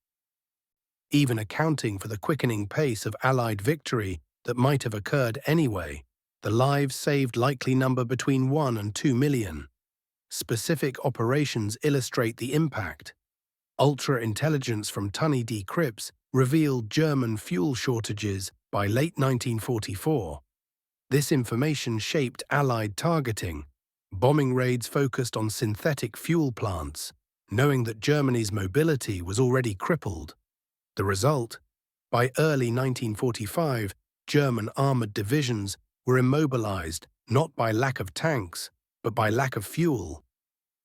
Even accounting for the quickening pace of Allied victory that might have occurred anyway, the lives saved likely number between 1 and 2 million. Specific operations illustrate the impact. Ultra-intelligence from Tunny decrypts revealed German fuel shortages by late 1944. This information shaped Allied targeting. Bombing raids focused on synthetic fuel plants, knowing that Germany's mobility was already crippled. The result? By early 1945, German armored divisions were immobilized not by lack of tanks, but by lack of fuel.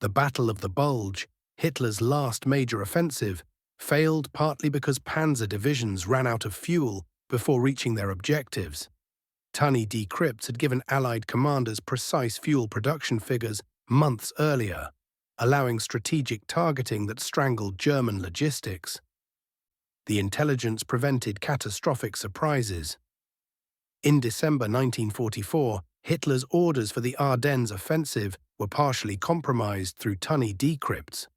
The Battle of the Bulge, Hitler's last major offensive, failed partly because panzer divisions ran out of fuel before reaching their objectives. Tunny decrypts had given Allied commanders precise fuel production figures months earlier, allowing strategic targeting that strangled German logistics. The intelligence prevented catastrophic surprises. In December 1944, Hitler's orders for the Ardennes offensive were partially compromised through Tunny decrypts.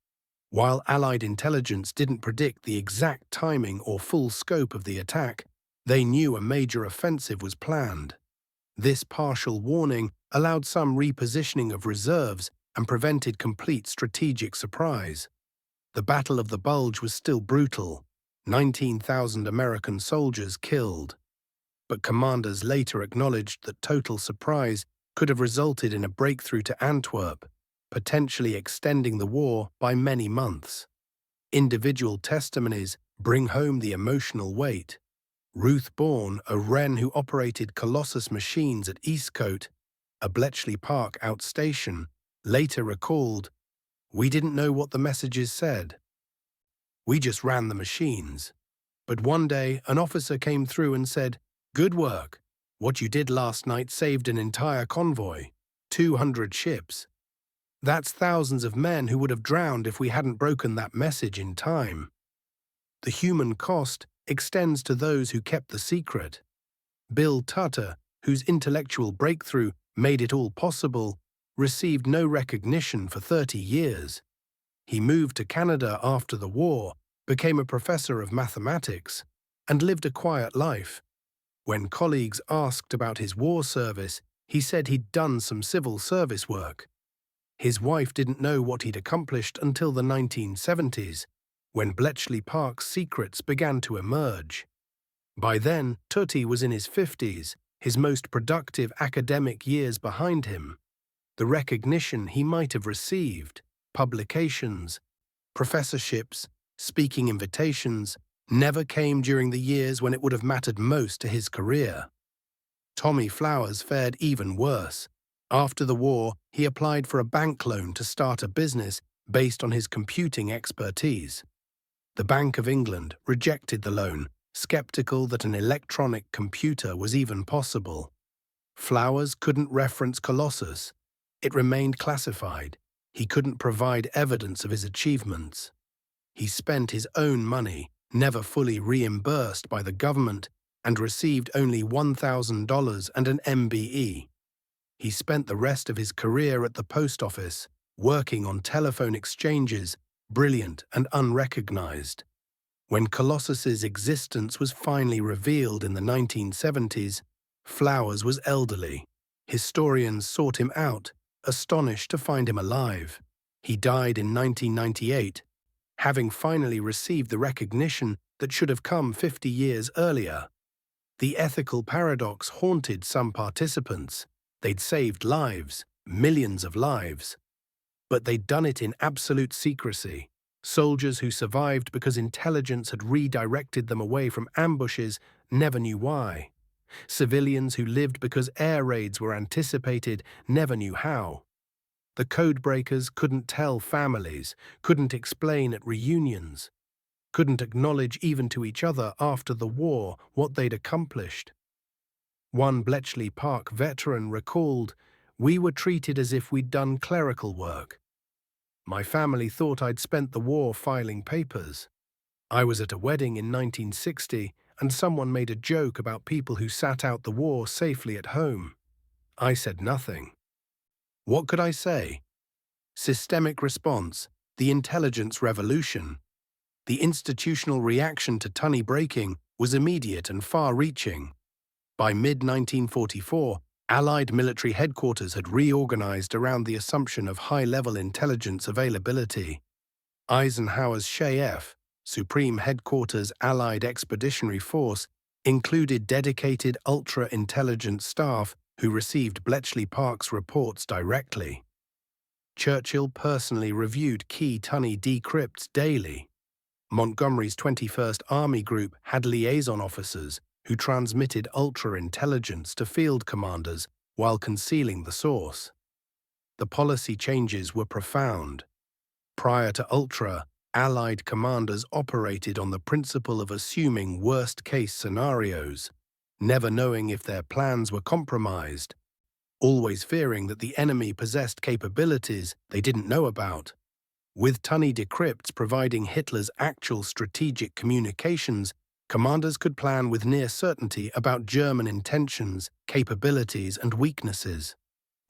While Allied intelligence didn't predict the exact timing or full scope of the attack, they knew a major offensive was planned. This partial warning allowed some repositioning of reserves and prevented complete strategic surprise. The Battle of the Bulge was still brutal, 19,000 American soldiers killed. But commanders later acknowledged that total surprise could have resulted in a breakthrough to Antwerp, potentially extending the war by many months. Individual testimonies bring home the emotional weight. Ruth Bourne, a wren who operated Colossus machines at Eastcote, a Bletchley Park outstation, later recalled, "We didn't know what the messages said. We just ran the machines. But one day, an officer came through and said, 'Good work. What you did last night saved an entire convoy, 200 ships. That's thousands of men who would have drowned if we hadn't broken that message in time.' The human cost extends to those who kept the secret. Bill Tutte, whose intellectual breakthrough made it all possible, received no recognition for 30 years. He moved to Canada after the war, became a professor of mathematics, and lived a quiet life. When colleagues asked about his war service, he said he'd done some civil service work. His wife didn't know what he'd accomplished until the 1970s, when Bletchley Park's secrets began to emerge. By then, Tutte was in his 50s, his most productive academic years behind him. The recognition he might have received, publications, professorships, speaking invitations, never came during the years when it would have mattered most to his career. Tommy Flowers fared even worse. After the war, he applied for a bank loan to start a business based on his computing expertise. The Bank of England rejected the loan, skeptical that an electronic computer was even possible. Flowers couldn't reference Colossus. It remained classified. He couldn't provide evidence of his achievements. He spent his own money, never fully reimbursed by the government, and received only $1,000 and an MBE. He spent the rest of his career at the post office, working on telephone exchanges, brilliant and unrecognized. When Colossus's existence was finally revealed in the 1970s, Flowers was elderly. Historians sought him out, astonished to find him alive. He died in 1998, having finally received the recognition that should have come 50 years earlier. The ethical paradox haunted some participants. They'd saved lives, millions of lives. But they'd done it in absolute secrecy. Soldiers who survived because intelligence had redirected them away from ambushes never knew why. Civilians who lived because air raids were anticipated never knew how. The codebreakers couldn't tell families, couldn't explain at reunions, couldn't acknowledge even to each other after the war what they'd accomplished. One Bletchley Park veteran recalled, "We were treated as if we'd done clerical work. My family thought I'd spent the war filing papers. I was at a wedding in 1960 and someone made a joke about people who sat out the war safely at home. I said nothing. What could I say? Systemic response, the intelligence revolution. The institutional reaction to Tunny breaking was immediate and far-reaching. By mid-1944, Allied military headquarters had reorganized around the assumption of high-level intelligence availability. Eisenhower's SHAEF, Supreme Headquarters Allied Expeditionary Force, included dedicated ultra-intelligence staff who received Bletchley Park's reports directly. Churchill personally reviewed key Tunny decrypts daily. Montgomery's 21st Army Group had liaison officers who transmitted ultra-intelligence to field commanders while concealing the source. The policy changes were profound. Prior to Ultra, Allied commanders operated on the principle of assuming worst-case scenarios, never knowing if their plans were compromised, always fearing that the enemy possessed capabilities they didn't know about. With Tunny decrypts providing Hitler's actual strategic communications, commanders could plan with near certainty about German intentions, capabilities, and weaknesses.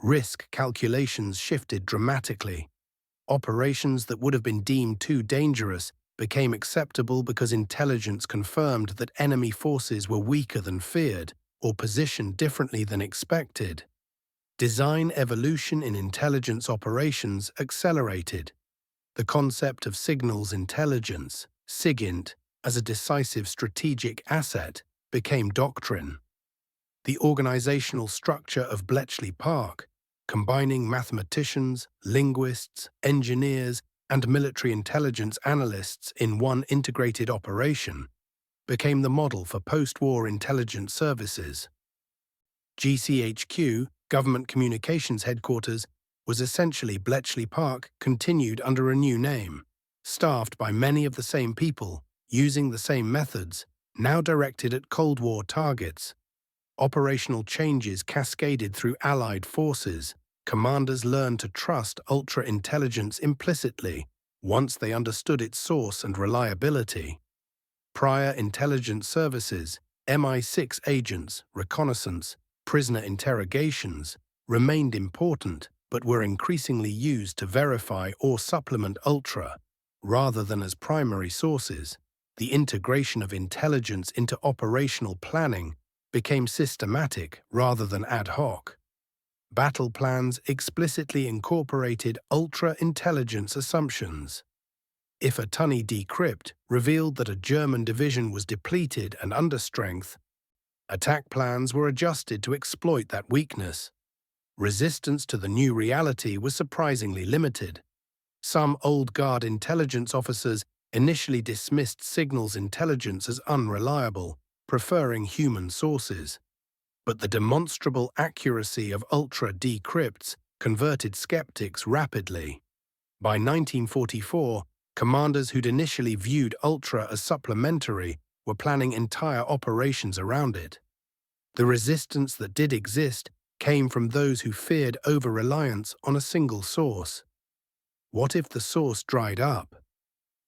Risk calculations shifted dramatically. Operations that would have been deemed too dangerous became acceptable because intelligence confirmed that enemy forces were weaker than feared or positioned differently than expected. Design evolution in intelligence operations accelerated. The concept of signals intelligence, SIGINT, as a decisive strategic asset became doctrine. The organizational structure of Bletchley Park, combining mathematicians, linguists, engineers, and military intelligence analysts in one integrated operation, became the model for post-war intelligence services. GCHQ, Government Communications Headquarters, was essentially Bletchley Park continued under a new name, staffed by many of the same people, using the same methods, now directed at Cold War targets. Operational changes cascaded through Allied forces. Commanders learned to trust ultra-intelligence implicitly once they understood its source and reliability. Prior intelligence services, MI6 agents, reconnaissance, prisoner interrogations, remained important but were increasingly used to verify or supplement ultra, rather than as primary sources. The integration of intelligence into operational planning became systematic rather than ad hoc. Battle plans explicitly incorporated ultra-intelligence assumptions. If a Tunny decrypt revealed that a German division was depleted and under strength, attack plans were adjusted to exploit that weakness. Resistance to the new reality was surprisingly limited. Some old guard intelligence officers initially dismissed signals intelligence as unreliable, preferring human sources. But the demonstrable accuracy of ultra-decrypts converted skeptics rapidly. By 1944, commanders who'd initially viewed ultra as supplementary were planning entire operations around it. The resistance that did exist came from those who feared over-reliance on a single source. What if the source dried up?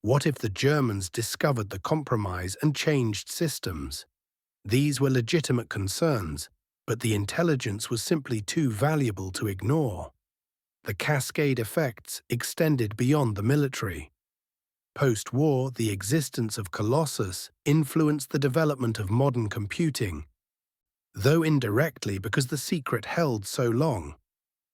What if the Germans discovered the compromise and changed systems? These were legitimate concerns, but the intelligence was simply too valuable to ignore. The cascade effects extended beyond the military. Post-war, the existence of Colossus influenced the development of modern computing, though indirectly because the secret held so long.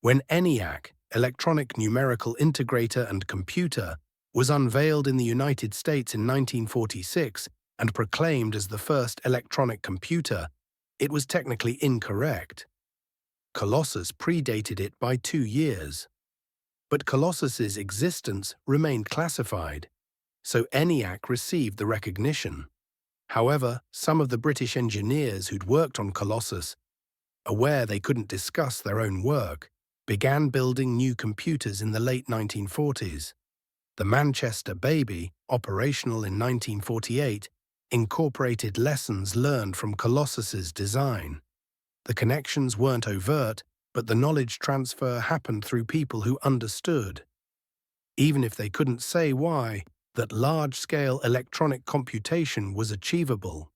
When ENIAC, Electronic Numerical Integrator and Computer, was unveiled in the United States in 1946 and proclaimed as the first electronic computer, it was technically incorrect. Colossus predated it by 2 years. But Colossus's existence remained classified, so ENIAC received the recognition. However, some of the British engineers who'd worked on Colossus, aware they couldn't discuss their own work, began building new computers in the late 1940s. The Manchester Baby, operational in 1948, incorporated lessons learned from Colossus's design. The connections weren't overt, but the knowledge transfer happened through people who understood, even if they couldn't say why, that large-scale electronic computation was achievable.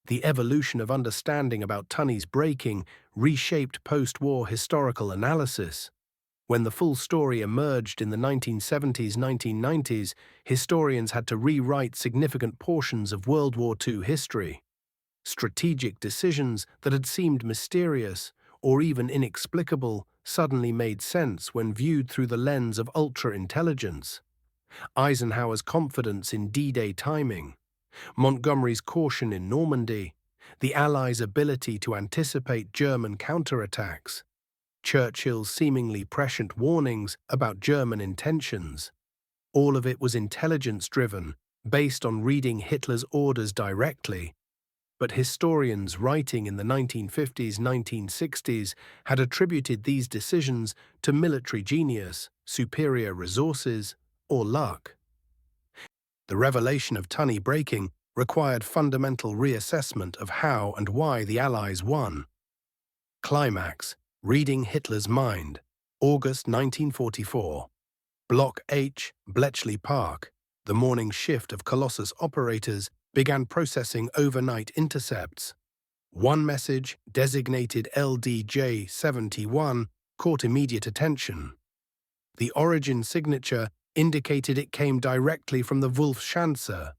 The evolution of understanding about Tunny's breaking reshaped post-war historical analysis. When the full story emerged in the 1970s-1990s, historians had to rewrite significant portions of World War II history. Strategic decisions that had seemed mysterious or even inexplicable suddenly made sense when viewed through the lens of ultra-intelligence. Eisenhower's confidence in D-Day timing, Montgomery's caution in Normandy, the Allies' ability to anticipate German counterattacks, Churchill's seemingly prescient warnings about German intentions. All of it was intelligence-driven, based on reading Hitler's orders directly. But historians writing in the 1950s-1960s had attributed these decisions to military genius, superior resources, or luck. The revelation of Tunny breaking required fundamental reassessment of how and why the Allies won. Climax: Reading Hitler's Mind, August 1944. Block H, Bletchley Park. The morning shift of Colossus operators began processing overnight intercepts. One message, designated LDJ-71, caught immediate attention. The origin signature indicated it came directly from the Wolfschanze,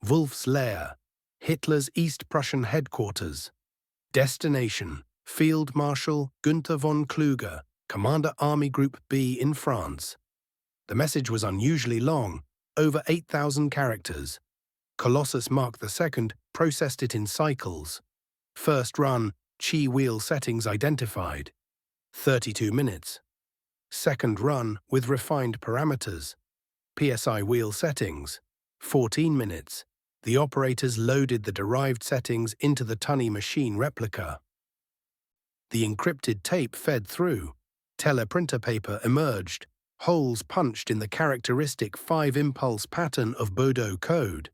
Wolf's Lair, Hitler's East Prussian headquarters. Destination: Field Marshal Günther von Kluge, Commander Army Group B in France. The message was unusually long, over 8,000 characters. Colossus Mark II processed it in cycles. First run, Chi wheel settings identified. 32 minutes. Second run with refined parameters. PSI wheel settings. 14 minutes. The operators loaded the derived settings into the Tunny machine replica. The encrypted tape fed through. Teleprinter paper emerged, holes punched in the characteristic 5-impulse pattern of Bodo code.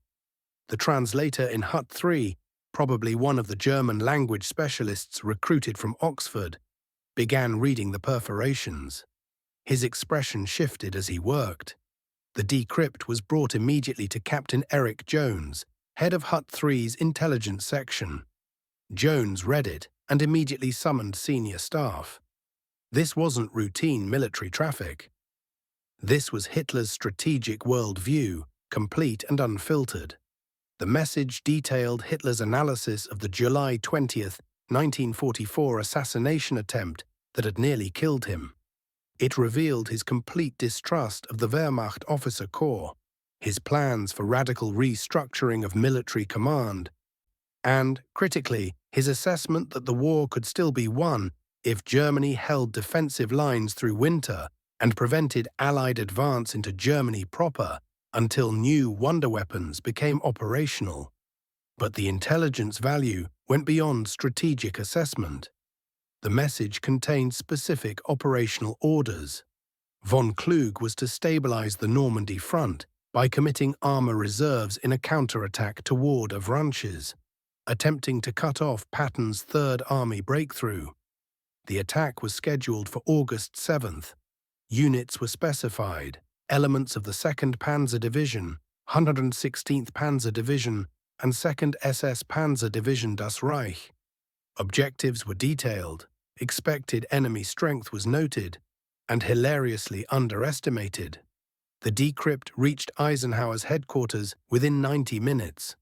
The translator in Hut 3, probably one of the German language specialists recruited from Oxford, began reading the perforations. His expression shifted as he worked. The decrypt was brought immediately to Captain Eric Jones, head of Hut 3's intelligence section. Jones read it and immediately summoned senior staff. This wasn't routine military traffic. This was Hitler's strategic worldview, complete and unfiltered. The message detailed Hitler's analysis of the July 20th, 1944 assassination attempt that had nearly killed him. It revealed his complete distrust of the Wehrmacht officer corps, his plans for radical restructuring of military command, and, critically, his assessment that the war could still be won if Germany held defensive lines through winter and prevented Allied advance into Germany proper until new wonder weapons became operational. But the intelligence value went beyond strategic assessment. The message contained specific operational orders. Von Klug was to stabilize the Normandy front by committing armor reserves in a counterattack toward Avranches, attempting to cut off Patton's Third Army breakthrough. The attack was scheduled for August 7th. Units were specified: elements of the 2nd Panzer Division, 116th Panzer Division, and 2nd SS Panzer Division Das Reich. Objectives were detailed, expected enemy strength was noted, and hilariously underestimated. The decrypt reached Eisenhower's headquarters within 90 minutes.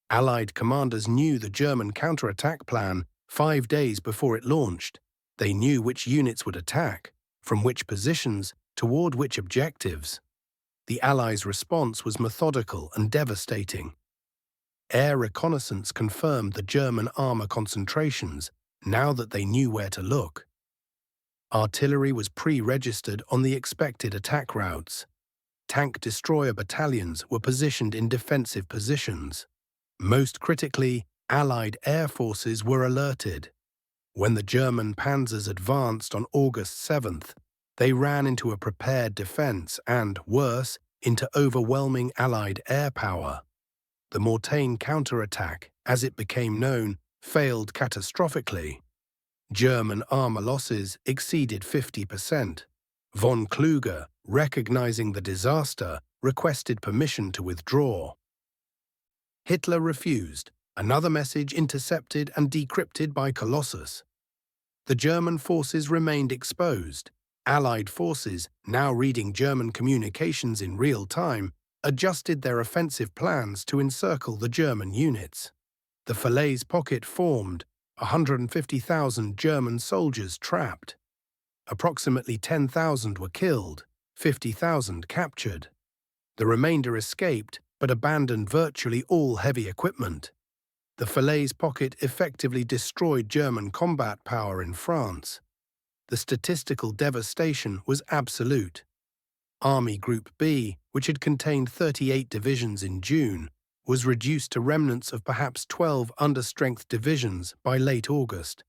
Allied commanders knew the German counterattack plan 5 days before it launched. They knew which units would attack, from which positions, toward which objectives. The Allies' response was methodical and devastating. Air reconnaissance confirmed the German armor concentrations, now that they knew where to look. Artillery was pre-registered on the expected attack routes. Tank destroyer battalions were positioned in defensive positions. Most critically, Allied air forces were alerted. When the German panzers advanced on August 7th, they ran into a prepared defense and, worse, into overwhelming Allied air power. The Mortain counterattack, as it became known, failed catastrophically. German armor losses exceeded 50%. Von Kluge, recognizing the disaster, requested permission to withdraw. Hitler refused, another message intercepted and decrypted by Colossus. The German forces remained exposed. Allied forces, now reading German communications in real time, adjusted their offensive plans to encircle the German units. The Falaise pocket formed, 150,000 German soldiers trapped. Approximately 10,000 were killed, 50,000 captured. The remainder escaped, but abandoned virtually all heavy equipment. The Falaise pocket effectively destroyed German combat power in France. The statistical devastation was absolute. Army Group B, which had contained 38 divisions in June, was reduced to remnants of perhaps 12 understrength divisions by late August.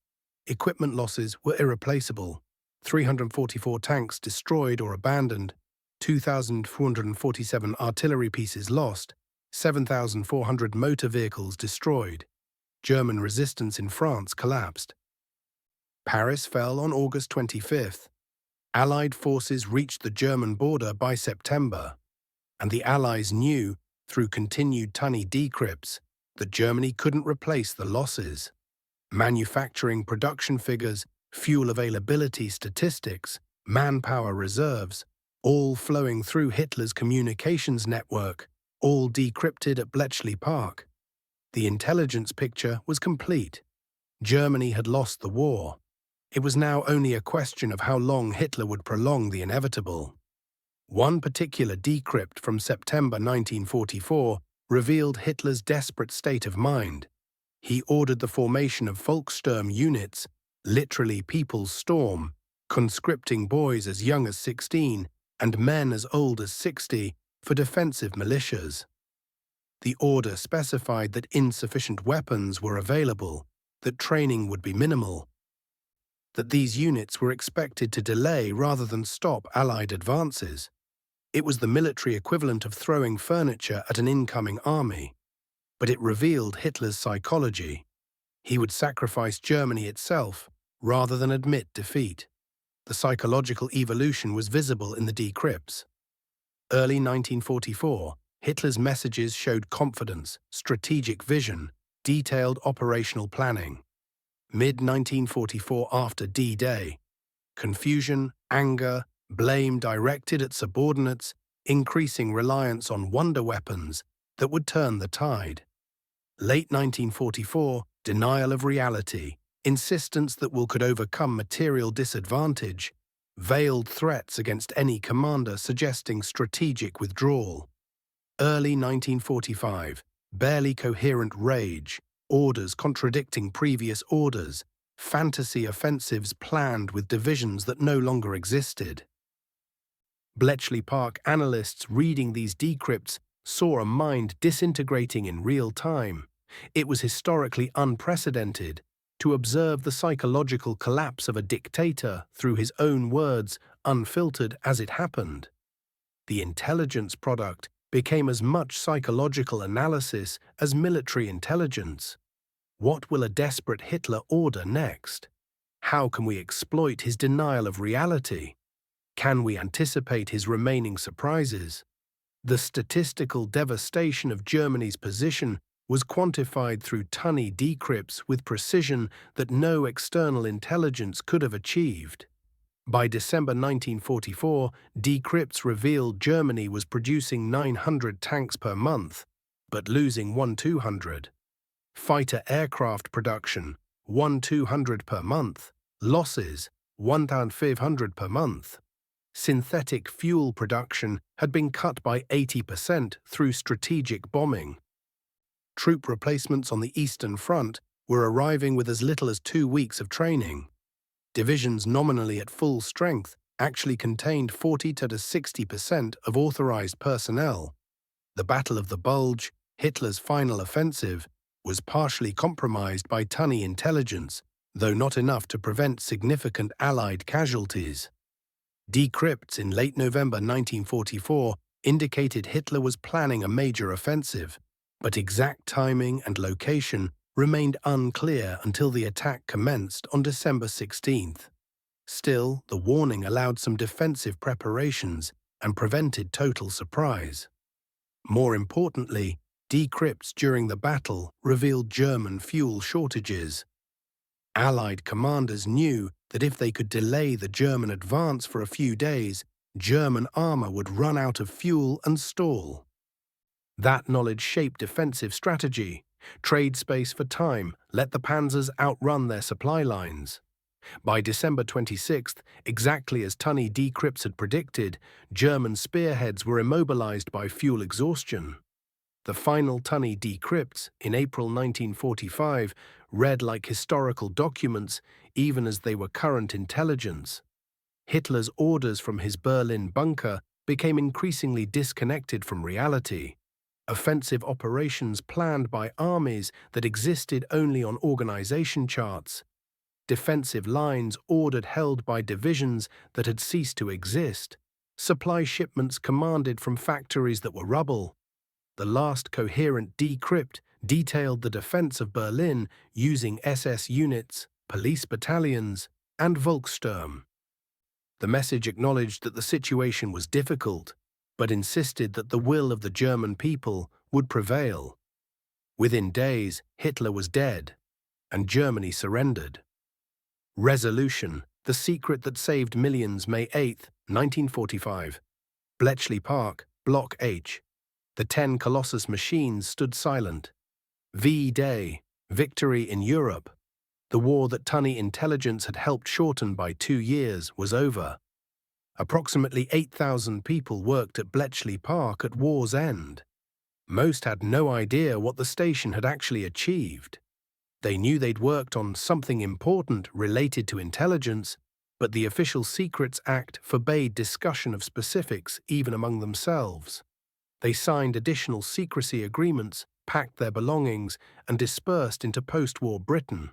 Equipment losses were irreplaceable. 344 tanks destroyed or abandoned, 2,447 artillery pieces lost, 7,400 motor vehicles destroyed. German resistance in France collapsed. Paris fell on August 25th. Allied forces reached the German border by September, and the Allies knew, through continued Tunny decrypts, that Germany couldn't replace the losses. Manufacturing production figures, fuel availability statistics, manpower reserves, all flowing through Hitler's communications network, all decrypted at Bletchley Park. The intelligence picture was complete. Germany had lost the war. It was now only a question of how long Hitler would prolong the inevitable. One particular decrypt from September 1944 revealed Hitler's desperate state of mind. He ordered the formation of Volkssturm units, literally people's storm, conscripting boys as young as 16 and men as old as 60 for defensive militias. The order specified that insufficient weapons were available, that training would be minimal, that these units were expected to delay rather than stop Allied advances. It was the military equivalent of throwing furniture at an incoming army, but it revealed Hitler's psychology. He would sacrifice Germany itself rather than admit defeat. The psychological evolution was visible in the decrypts. Early 1944, Hitler's messages showed confidence, strategic vision, detailed operational planning. Mid-1944, after D-Day, confusion, anger, blame directed at subordinates, increasing reliance on wonder weapons that would turn the tide. Late 1944, denial of reality, insistence that we could overcome material disadvantage, veiled threats against any commander suggesting strategic withdrawal. Early 1945, barely coherent rage, orders contradicting previous orders, fantasy offensives planned with divisions that no longer existed. Bletchley Park analysts reading these decrypts saw a mind disintegrating in real time. It was historically unprecedented to observe the psychological collapse of a dictator through his own words, unfiltered as it happened. The intelligence product became as much psychological analysis as military intelligence. What will a desperate Hitler order next? How can we exploit his denial of reality? Can we anticipate his remaining surprises? The statistical devastation of Germany's position was quantified through Tunny decrypts with precision that no external intelligence could have achieved. By December 1944, decrypts revealed Germany was producing 900 tanks per month, but losing 1,200. Fighter aircraft production, 1,200 per month. Losses, 1,500 per month. Synthetic fuel production had been cut by 80% through strategic bombing. Troop replacements on the Eastern Front were arriving with as little as 2 weeks of training. Divisions nominally at full strength actually contained 40 to 60% of authorized personnel. The Battle of the Bulge, Hitler's final offensive, was partially compromised by Tunny intelligence, though not enough to prevent significant Allied casualties. Decrypts in late November 1944 indicated Hitler was planning a major offensive, but exact timing and location remained unclear until the attack commenced on December 16th. Still, the warning allowed some defensive preparations and prevented total surprise. More importantly, decrypts during the battle revealed German fuel shortages. Allied commanders knew that if they could delay the German advance for a few days, German armor would run out of fuel and stall. That knowledge shaped defensive strategy. Trade space for time, let the panzers outrun their supply lines. By December 26th, exactly as Tunny decrypts had predicted, German spearheads were immobilized by fuel exhaustion. The final Tunny decrypts, in April 1945, read like historical documents, even as they were current intelligence. Hitler's orders from his Berlin bunker became increasingly disconnected from reality. Offensive operations planned by armies that existed only on organization charts. Defensive lines ordered held by divisions that had ceased to exist. Supply shipments commanded from factories that were rubble. The last coherent decrypt detailed the defense of Berlin using SS units, police battalions, and Volkssturm. The message acknowledged that the situation was difficult, but insisted that the will of the German people would prevail. Within days, Hitler was dead, and Germany surrendered. Resolution, the secret that saved millions, May 8, 1945. Bletchley Park, Block H. The 10 Colossus machines stood silent. V-Day, victory in Europe. The war that Tunny intelligence had helped shorten by 2 years was over. Approximately 8,000 people worked at Bletchley Park at war's end. Most had no idea what the station had actually achieved. They knew they'd worked on something important related to intelligence, but the Official Secrets Act forbade discussion of specifics even among themselves. They signed additional secrecy agreements, packed their belongings, and dispersed into post-war Britain.